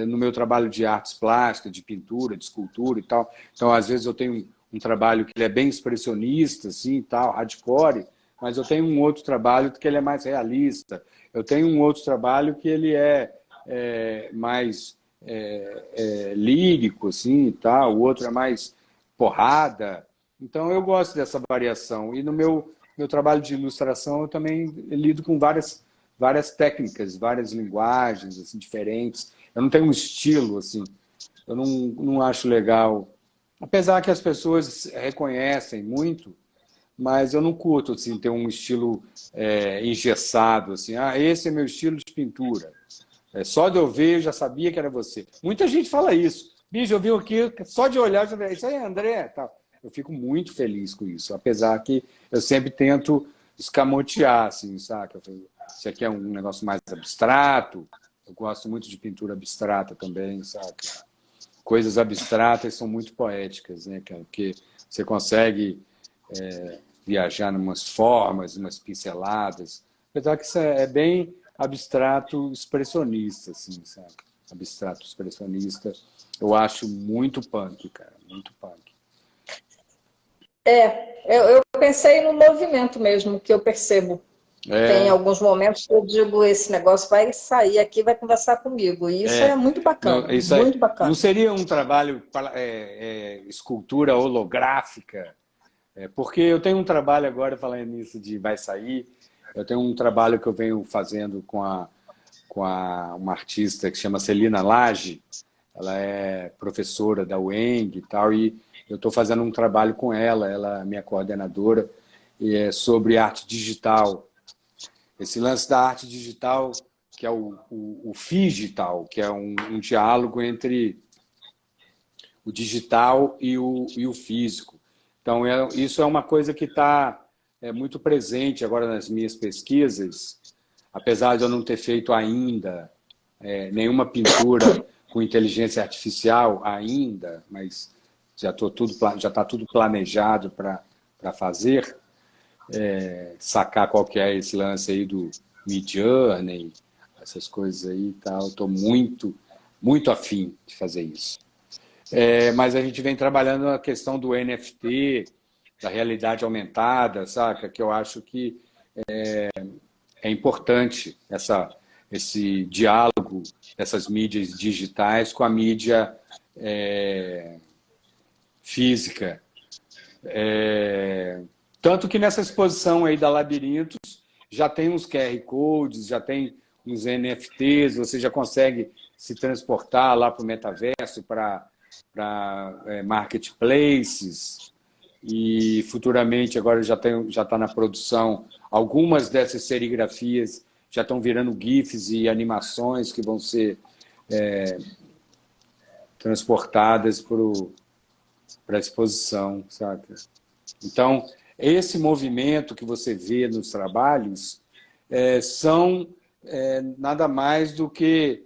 no meu trabalho de artes plásticas, de pintura, de escultura e tal. Então, às vezes, eu tenho um trabalho que ele é bem expressionista, assim, tal, hardcore, mas eu tenho um outro trabalho que ele é mais realista. Eu tenho um outro trabalho que ele é mais lírico, assim, e tal. O outro é mais porrada. Então, eu gosto dessa variação. E no meu trabalho de ilustração, eu também lido com várias técnicas, várias linguagens assim, diferentes. Eu não tenho um estilo, assim. Eu não acho legal. Apesar que as pessoas reconhecem muito, mas eu não curto assim, ter um estilo engessado. Assim. Esse é meu estilo de pintura. Só de eu ver, eu já sabia que era você. Muita gente fala isso. Bicho, eu vi aqui, só de olhar, já falei, isso aí é André. Tá. Eu fico muito feliz com isso, apesar que eu sempre tento escamotear, assim, saca? Isso aqui é um negócio mais abstrato. Eu gosto muito de pintura abstrata também, saca? coisas abstratas são muito poéticas, né, cara? Porque você consegue viajar em umas formas, umas pinceladas. Apesar que isso é bem abstrato expressionista, assim, sabe? Abstrato expressionista. Eu acho muito punk, cara. Muito punk. Eu pensei no movimento mesmo, que eu percebo. Tem É, alguns momentos que eu digo, esse negócio vai sair aqui, vai conversar comigo. E isso é muito não, bacana, isso aí muito não bacana. seria um trabalho escultura holográfica. Porque eu tenho um trabalho agora, falando nisso de vai sair, eu tenho um trabalho que eu venho fazendo uma artista que chama Celina Lage, ela é professora da UENG e tal, e eu estou fazendo um trabalho com ela é minha coordenadora, e é sobre arte digital. Esse lance da arte digital, que é o Figital, que é um diálogo entre o digital e o físico. Então, isso é uma coisa que está muito presente agora nas minhas pesquisas, apesar de eu não ter feito ainda nenhuma pintura com inteligência artificial ainda, mas já está tudo planejado para fazer, sacar qual que é esse lance aí do Midjourney, essas coisas aí e tal. Estou muito, muito afim de fazer isso. Mas a gente vem trabalhando a questão do NFT, da realidade aumentada, saca? Que eu acho que é importante esse diálogo dessas mídias digitais com a mídia física. Tanto que nessa exposição aí da Labirintos já tem uns QR Codes, já tem uns NFTs, você já consegue se transportar lá para o metaverso, para marketplaces, e futuramente agora já está na produção algumas dessas serigrafias já estão virando GIFs e animações que vão ser transportadas para a exposição, sabe? Então, esse movimento que você vê nos trabalhos são nada mais do que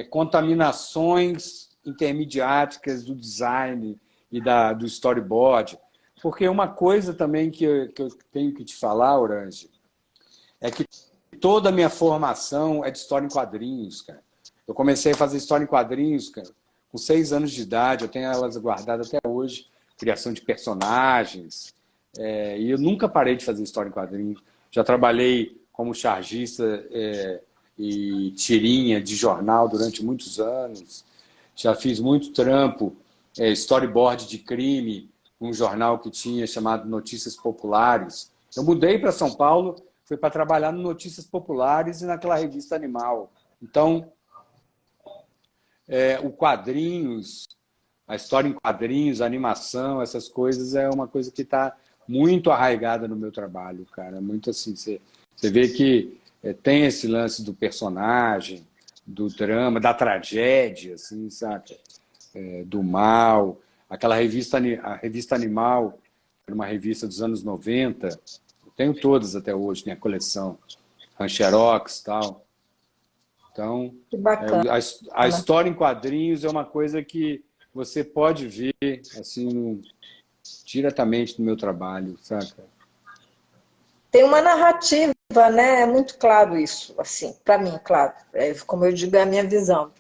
contaminações intermediáticas do design e do storyboard. Porque uma coisa também que eu tenho que te falar, Orange, é que toda a minha formação é de história em quadrinhos, cara. Eu comecei a fazer história em quadrinhos, cara, com 6 anos de idade, eu tenho elas guardadas até hoje, criação de personagens, e eu nunca parei de fazer história em quadrinhos. Já trabalhei como chargista e tirinha de jornal durante muitos anos, já fiz muito trampo, storyboard de crime, um jornal que tinha chamado Notícias Populares. Eu mudei para São Paulo, fui para trabalhar no Notícias Populares e naquela revista Animal. Então, o quadrinhos, a história em quadrinhos, a animação, essas coisas é uma coisa que está muito arraigada no meu trabalho, cara. Muito assim, você vê que tem esse lance do personagem, do drama, da tragédia, assim, sabe? Do mal. Aquela a revista Animal, era uma revista dos anos 90, eu tenho todas até hoje, minha coleção, Rancherox e tal. Então, Que bacana. a história em quadrinhos é uma coisa que você pode ver assim diretamente no meu trabalho, saca? Tem uma narrativa, né? É muito claro isso, assim, para mim, claro. Como eu digo, é a minha visão.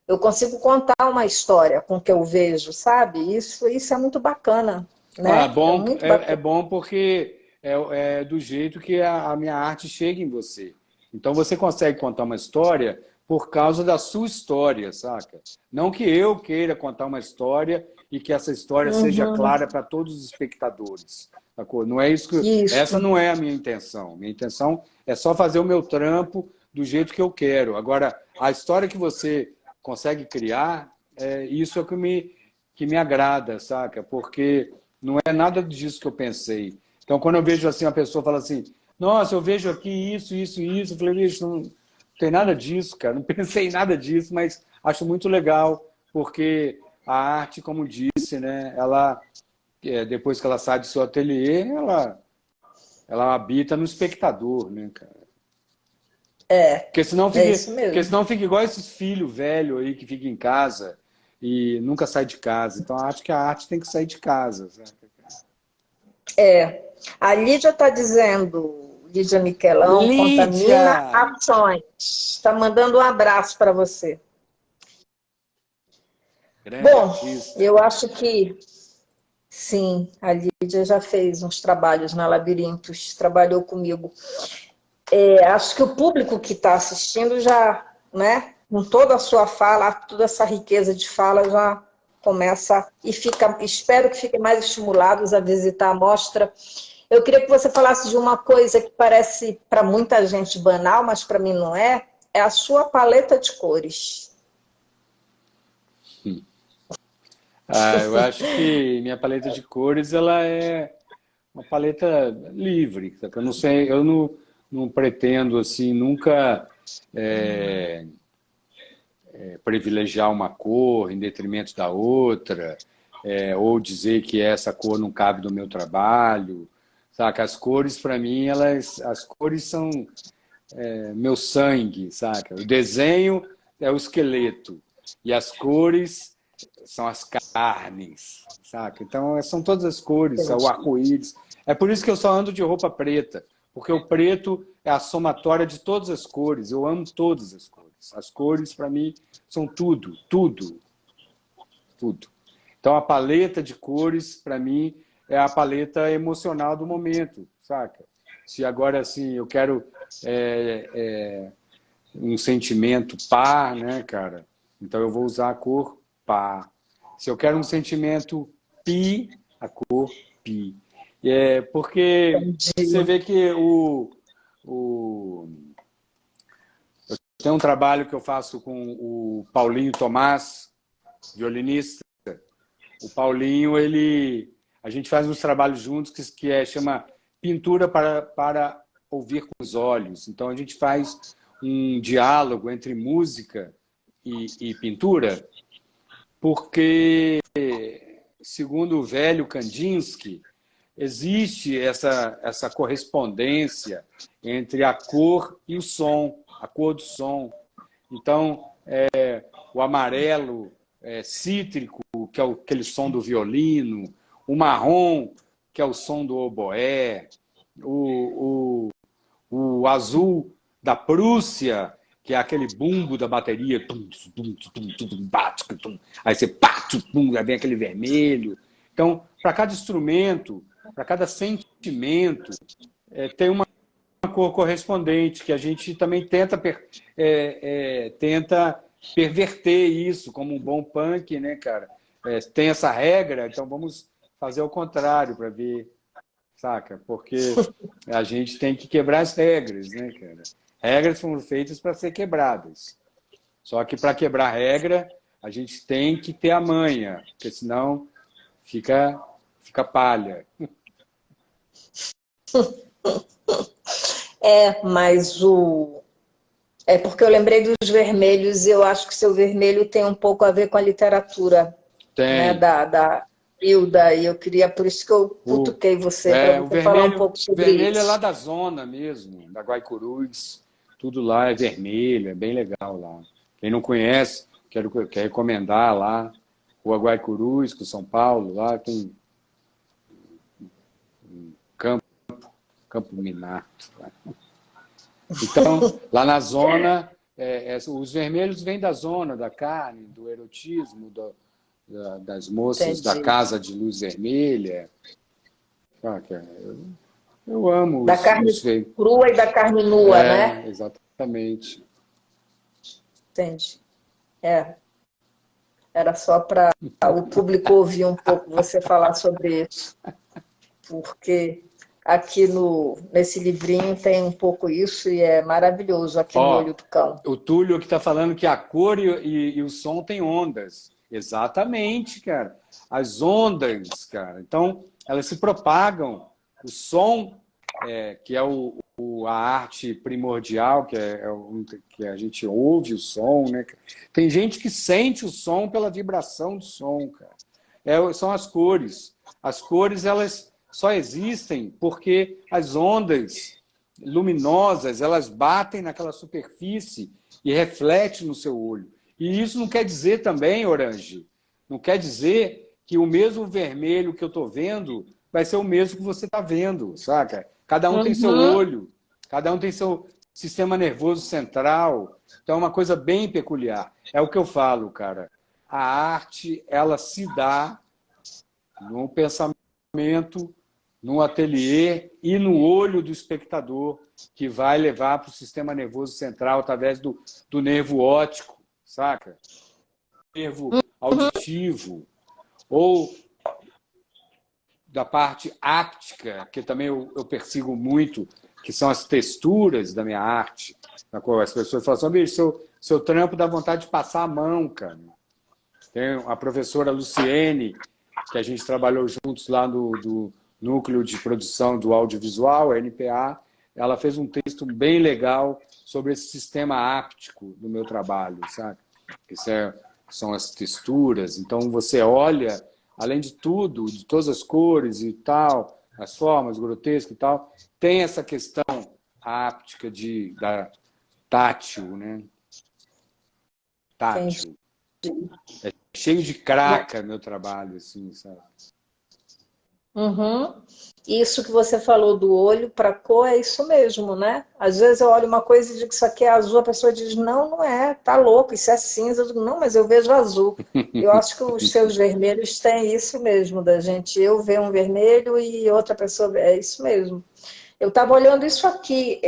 Eu consigo contar uma história com o que eu vejo, sabe? Isso é muito bacana, Ah, né? É bom, muito é bacana. bom porque é do jeito que a minha arte chega em você. Então você consegue contar uma história por causa da sua história, saca? Não que eu queira contar uma história e que essa história seja Uhum, clara para todos os espectadores, sacou? Não é isso que, essa isso. não é a minha intenção. Minha intenção é só fazer o meu trampo do jeito que eu quero. Agora, a história que você consegue criar, isso é o que me agrada, saca? Porque não é nada disso que eu pensei. Então, quando eu vejo assim, uma pessoa fala assim, nossa, eu vejo aqui isso, isso, isso, eu falei, bicho, não tem nada disso, cara, não pensei em nada disso, mas acho muito legal, porque a arte, como disse, né, ela, depois que ela sai do seu ateliê, ela habita no espectador, né, cara? É, Porque senão é fica, isso porque mesmo. senão fica igual esses filhos velhos aí que ficam em casa e nunca sai de casa. Então, acho que a arte tem que sair de casa. Sabe? A Lídia está dizendo, Lídia Miquelão, contamina Lídia! ações. Está mandando um abraço para você. Grande Bom, artista. eu acho que sim, a Lídia já fez uns trabalhos na Labirintos, trabalhou comigo. Acho que o público que está assistindo já, né, com toda a sua fala, toda essa riqueza de fala, já começa e fica, espero que fiquem mais estimulados a visitar a mostra. Eu queria que você falasse de uma coisa que parece para muita gente banal, mas para mim não é a sua paleta de cores. Eu acho que minha paleta de cores ela é uma paleta livre. Sabe? Eu não sei, eu não pretendo assim nunca privilegiar uma cor em detrimento da outra, ou dizer que essa cor não cabe no meu trabalho. Saca? As cores para mim as cores são meu sangue, saca? O desenho é o esqueleto e as cores são as carnes, saca? Então são todas as cores, é o arco-íris. É por isso que eu só ando de roupa preta, porque o preto é a somatória de todas as cores. Eu amo todas as cores. As cores para mim são tudo, tudo, tudo. Então a paleta de cores para mim é a paleta emocional do momento, saca? Se agora assim eu quero um sentimento pá, né, cara? Então eu vou usar a cor pá. Se eu quero um sentimento pi, a cor pi. Porque você vê que tem um trabalho que eu faço com o Paulinho Tomás, violinista. O Paulinho, a gente faz uns trabalhos juntos que chama Pintura para Ouvir com os Olhos. Então a gente faz um diálogo entre música e pintura, porque, segundo o velho Kandinsky, existe essa correspondência entre a cor e o som, a cor do som. Então, o amarelo cítrico, que é aquele som do violino, o marrom, que é o som do oboé, o azul da Prússia, que é aquele bumbo da bateria, aí você pá, aí vem aquele vermelho. Então, para cada instrumento, para cada sentimento, tem uma cor correspondente, que a gente também tenta perverter isso como um bom punk, né, cara? Tem essa regra, então vamos fazer o contrário para ver, saca? Porque a gente tem que quebrar as regras, né, cara? Regras foram feitas para ser quebradas. Só que para quebrar a regra, a gente tem que ter a manha, porque senão fica palha. Mas É porque eu lembrei dos vermelhos e eu acho que o seu vermelho tem um pouco a ver com a literatura, né, Tem. da Hilda, e eu queria, por isso que eu cutuquei você, para O você falar um pouco sobre vermelho é lá isso. da zona mesmo, da Guaicurus. Tudo lá é vermelho, é bem legal lá. Quem não conhece, quer recomendar lá. Rua Guaicurus, com São Paulo, lá tem campo, campo minato. Então, lá na zona, os vermelhos vêm da zona, da carne, do erotismo, das moças da Entendi. Casa de Luz Vermelha. Saca? Eu amo Da carne crua e da carne nua, né? Exatamente. Entendi. Era só para o público ouvir um pouco você falar sobre isso, porque aqui nesse livrinho tem um pouco isso e é maravilhoso aqui no Olho do Cão. O Túlio que está falando que a cor e o som tem ondas. Exatamente, cara. As ondas, cara. Então, elas se propagam. O som, que é a arte primordial, que a gente ouve o som, né? Tem gente que sente o som pela vibração do som, cara. São as cores. As cores, elas só existem porque as ondas luminosas, elas batem naquela superfície e refletem no seu olho. E isso não quer dizer também, Orange, Não quer dizer que o mesmo vermelho que eu estou vendo vai ser o mesmo que você está vendo, saca? Cada um tem seu Uhum. olho, cada um tem seu sistema nervoso central. Então é uma coisa bem peculiar. É o que eu falo, cara. A arte, ela se dá no pensamento, no ateliê e no olho do espectador, que vai levar para o sistema nervoso central através do nervo óptico, saca? Nervo auditivo, ou da parte áptica, que também eu persigo muito, que são as texturas da minha arte, na qual as pessoas falam assim, bicho, seu trampo dá vontade de passar a mão, cara. Tem a professora Luciene, que a gente trabalhou juntos lá do Núcleo de Produção do Audiovisual, NPA, ela fez um texto bem legal sobre esse sistema áptico do meu trabalho, sabe? São as texturas. Então, você olha, além de tudo, de todas as cores e tal, as formas grotescas e tal, tem essa questão áptica da tátil, né? Entendi. Tátil. Cheio de craca meu trabalho, assim, sabe? Uhum. Isso que você falou do olho para cor é isso mesmo, né? Às vezes eu olho uma coisa e digo que isso aqui é azul, a pessoa diz, não, não é, tá louco, isso é cinza. Eu digo, não, mas eu vejo azul. Eu acho que os seus vermelhos têm isso mesmo, da gente, eu ver um vermelho e outra pessoa vê, é isso mesmo. Eu estava olhando isso aqui,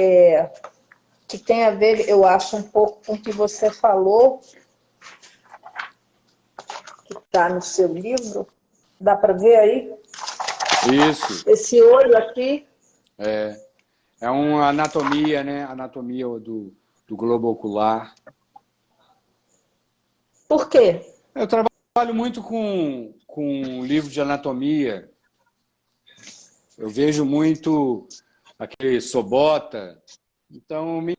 que tem a ver, eu acho, um pouco com o que você falou, que está no seu livro. Dá para ver aí? Isso. Esse olho aqui. É uma anatomia, né? Anatomia do globo ocular. Por quê? Eu trabalho muito com livro de anatomia. Eu vejo muito aquele Sobota. Então, me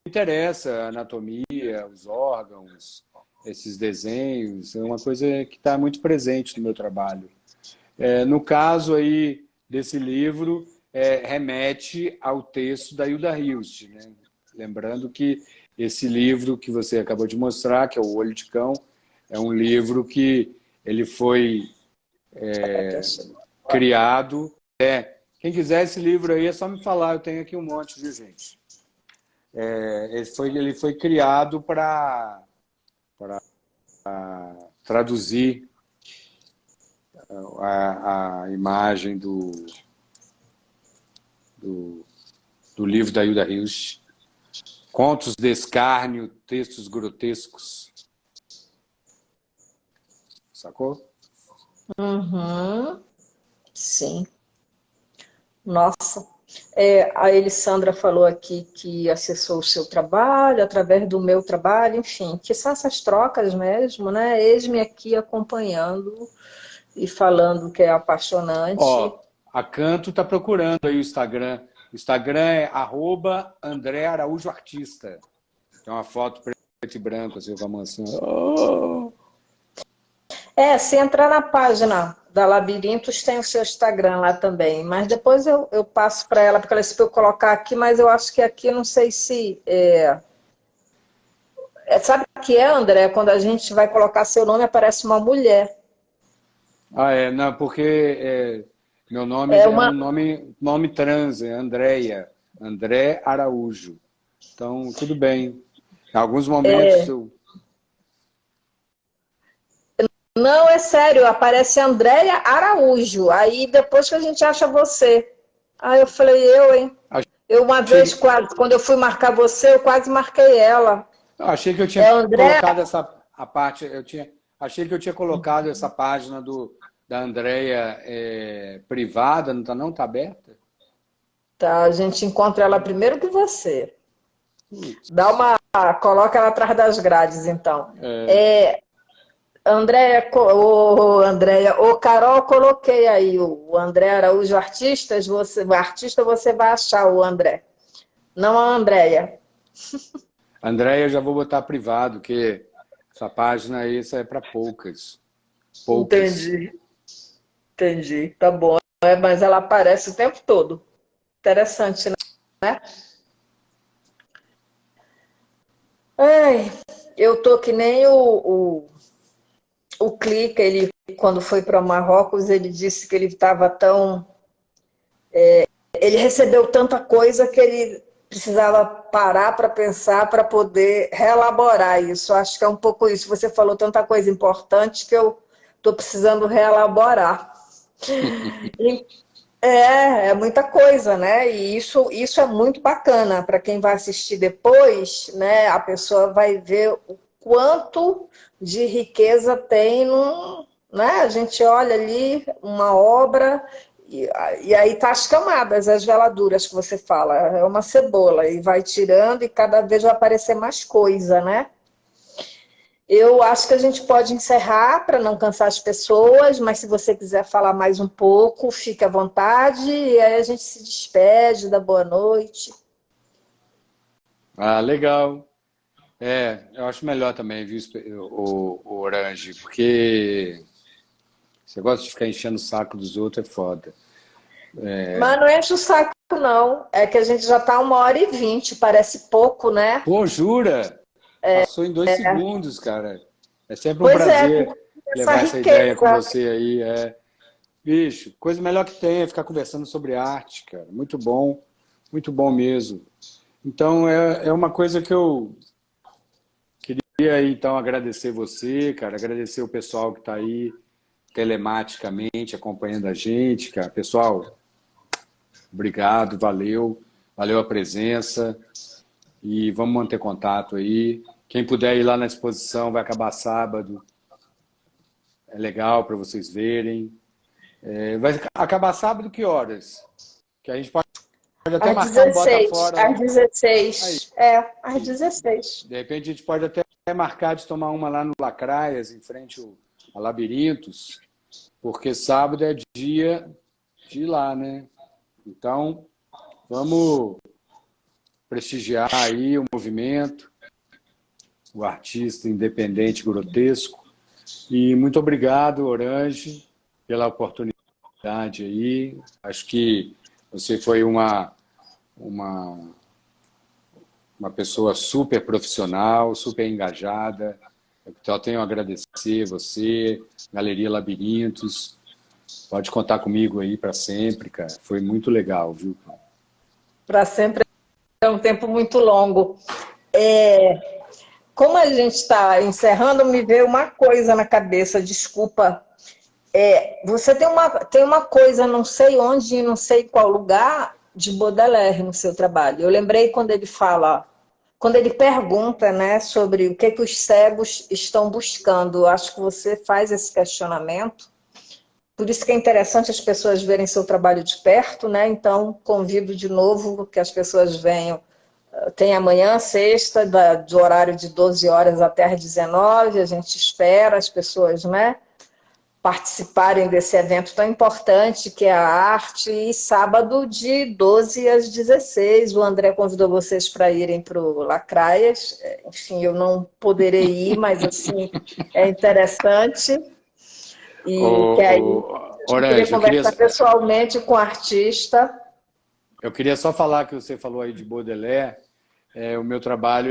interessa a anatomia, os órgãos, esses desenhos. É uma coisa que está muito presente no meu trabalho. No caso aí desse livro, remete ao texto da Hilda Hilst, né? Lembrando que esse livro que você acabou de mostrar, que é O Olho de Cão, é um livro que ele foi criado. Quem quiser esse livro aí é só me falar, eu tenho aqui um monte, viu, gente? Ele foi criado para traduzir a imagem do livro da Hilda Hilst. Contos de escárnio, textos grotescos. Sacou? Uhum. Sim. Nossa. A Elisandra falou aqui que acessou o seu trabalho através do meu trabalho, enfim, que são essas trocas mesmo, né? Eis-me aqui acompanhando e falando que é apaixonante. Ó, a Canto está procurando aí o Instagram. O Instagram é @AndréAraújoArtista. Tem uma foto preto e branco, assim, com a mão assim. Oh! Se entrar na página da Labirintos, tem o seu Instagram lá também. Mas depois eu passo para ela, porque ela disse para eu colocar aqui, mas eu acho que aqui, não sei se... sabe o que é, André? Quando a gente vai colocar seu nome, aparece uma mulher. Não, porque meu nome É é um uma... nome trans, é Andréia, André Araújo. Então, tudo bem. Em alguns momentos eu... Não, é sério, aparece Andréia Araújo. Aí depois que a gente acha você. Aí eu falei, hein? Eu uma vez, achei, quase, quando eu fui marcar você, eu quase marquei ela. achei que eu É tinha André? colocado a parte, achei que eu tinha colocado essa página da Andréia privada, não está não? Está aberta? Tá, a gente encontra ela primeiro que você. Dá Putz. uma. Coloca ela atrás das grades, então. É, Andréia, o Carol, eu coloquei aí o André Araújo Artistas, o artista você vai achar o André. Não a Andréia. Andréia, eu já vou botar privado, que essa página aí essa é para poucas. Poucas. Entendi, entendi. Tá bom. Mas ela aparece o tempo todo. Interessante, né? Ai, eu tô que nem o o Clica, ele, quando foi para Marrocos, ele disse que ele estava tão... ele recebeu tanta coisa que ele precisava parar para pensar para poder reelaborar isso. Acho que é um pouco isso. Você falou tanta coisa importante que eu estou precisando reelaborar. É muita coisa, né? E isso é muito bacana. Para quem vai assistir depois, né? A pessoa vai ver o quanto de riqueza tem no, né? A gente olha ali uma obra e aí tá as camadas, as veladuras que você fala. É uma cebola e vai tirando e cada vez vai aparecer mais coisa, né? Eu acho que a gente pode encerrar para não cansar as pessoas, mas se você quiser falar mais um pouco, fique à vontade e aí a gente se despede, dá boa noite. Ah, legal. Eu acho melhor também, viu, o Orange, porque você gosta de ficar enchendo o saco dos outros, é foda. Mas não enche o saco, não. É que a gente já está 1h20, parece pouco, né? Pô, jura? Passou em 2 segundos, cara. É sempre um Pois é, prazer por essa levar essa ideia com riqueza. você aí. Bicho, coisa melhor que tem é ficar conversando sobre arte, cara. Muito bom mesmo. Então, é uma coisa que eu queria, então, agradecer você, cara, agradecer o pessoal que está aí telematicamente acompanhando a gente, cara. Pessoal, obrigado, valeu a presença e vamos manter contato aí. Quem puder ir lá na exposição, vai acabar sábado, é legal para vocês verem. Vai acabar sábado que horas? Que a gente pode até Às marcar um bota 16, fora às lá. 16. Às 16. De repente a gente pode até marcar de tomar uma lá no Lacraias, em frente a Labirintos, porque sábado é dia de ir lá, né? Então, vamos prestigiar aí o movimento, o artista independente grotesco. E muito obrigado, Orange, pela oportunidade aí. Acho que você foi uma pessoa super profissional, super engajada. Então, eu tenho a agradecer você, Galeria Labirintos. Pode contar comigo aí para sempre, cara. Foi muito legal, viu? Para sempre é um tempo muito longo. Como a gente está encerrando, me veio uma coisa na cabeça, desculpa. Você tem uma coisa, não sei onde, não sei qual lugar, de Baudelaire no seu trabalho. Eu lembrei quando ele fala, quando ele pergunta, né, sobre o que os cegos estão buscando. Acho que você faz esse questionamento. Por isso que é interessante as pessoas verem seu trabalho de perto, né? Então, convido de novo que as pessoas venham. Tem amanhã, sexta, do horário de 12 horas até às 19, a gente espera as pessoas, né, participarem desse evento tão importante que é a arte, e sábado de 12 às 16. O André convidou vocês para irem para o Lacraias. Enfim, eu não poderei ir, mas assim, é interessante. E que aí eu queria Orange, conversar pessoalmente com o artista. eu queria só falar que você falou aí de Baudelaire. O meu trabalho,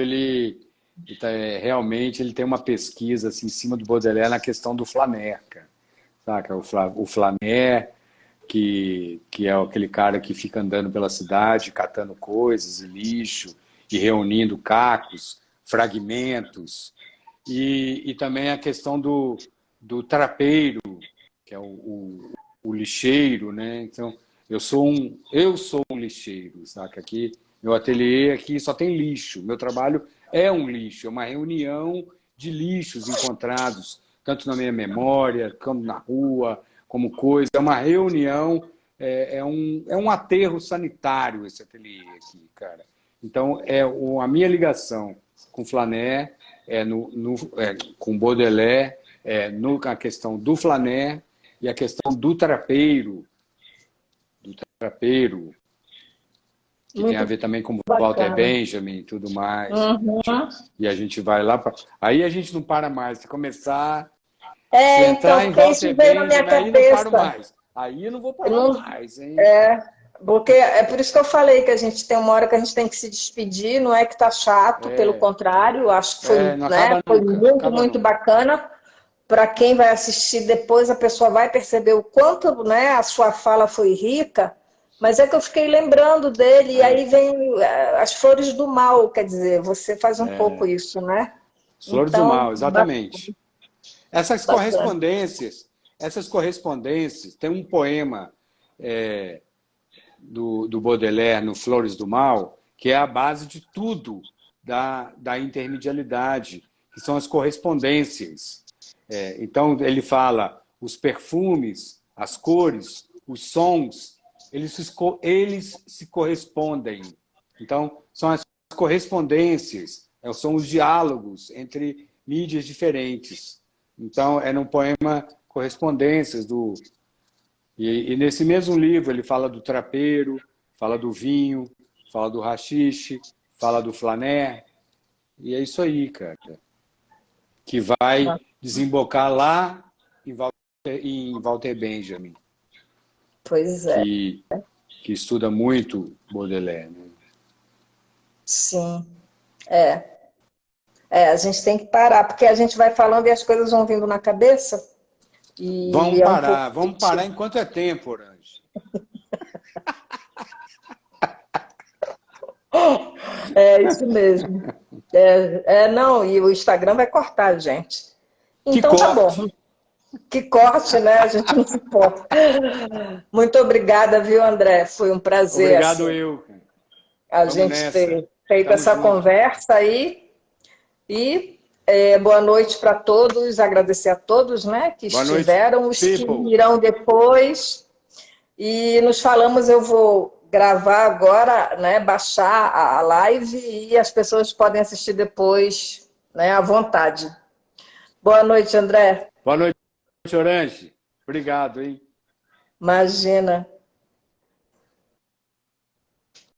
realmente ele tem uma pesquisa assim, em cima do Baudelaire na questão do flaner, cara. Saca? O flaner, que é aquele cara que fica andando pela cidade, catando coisas e lixo, e reunindo cacos, fragmentos. E também a questão do trapeiro, que é o lixeiro, né? Então, eu sou um lixeiro, saca? Aqui, meu ateliê aqui só tem lixo. Meu trabalho é um lixo, é uma reunião de lixos encontrados, tanto na minha memória, como na rua, como coisa. É uma reunião, é um aterro sanitário esse ateliê aqui, cara. Então, a minha ligação com Flaner, com Baudelaire, na questão do flaner e a questão do trapeiro, que Muito tem a ver também com bacana. Walter Benjamin e tudo mais. Uhum. E a gente vai lá aí a gente não para mais. Se começar, se entrar em Walter Benjamin, aí não paro mais. Aí eu não vou parar mais, hein? Porque é por isso que eu falei que a gente tem uma hora que a gente tem que se despedir, não é que tá chato, pelo contrário, acho que foi, não né, acaba foi nunca, muito, muito bacana. para quem vai assistir depois, a pessoa vai perceber o quanto, né, a sua fala foi rica, mas é que eu fiquei lembrando dele, e aí vem as flores do mal, quer dizer, você faz um pouco isso, né? Flores do Então, Mal, exatamente. bacana. Essas correspondências, tem um poema do Baudelaire no Flores do Mal, que é a base de tudo da intermedialidade, que são as correspondências. Então, ele fala os perfumes, as cores, os sons, eles se correspondem. Então, são as correspondências, são os diálogos entre mídias diferentes. Então, é no poema Correspondências do... E nesse mesmo livro ele fala do trapeiro, fala do vinho, fala do haxixe, fala do flané. E é isso aí, cara. Que vai desembocar lá em Walter Benjamin, Pois é. que estuda muito Baudelaire. Né? Sim. A gente tem que parar, porque a gente vai falando e as coisas vão vindo na cabeça. E é um pouco Vamos parar enquanto é tempo, Orange. É isso mesmo. Não, e o Instagram vai cortar, gente. Então tá bom. Que corte, né? A gente não se importa. Muito obrigada, viu, André? Foi um prazer. Obrigado, assim, eu. a Vamos gente nessa. ter feito Tamo essa junto. conversa aí. E boa noite para todos, agradecer a todos, né, que Boa noite, estiveram, os que people. irão depois. E nos falamos, eu vou gravar agora, né, baixar a live e as pessoas podem assistir depois, né, à vontade. Boa noite, André. Boa noite, Orange. Obrigado, hein? Imagina.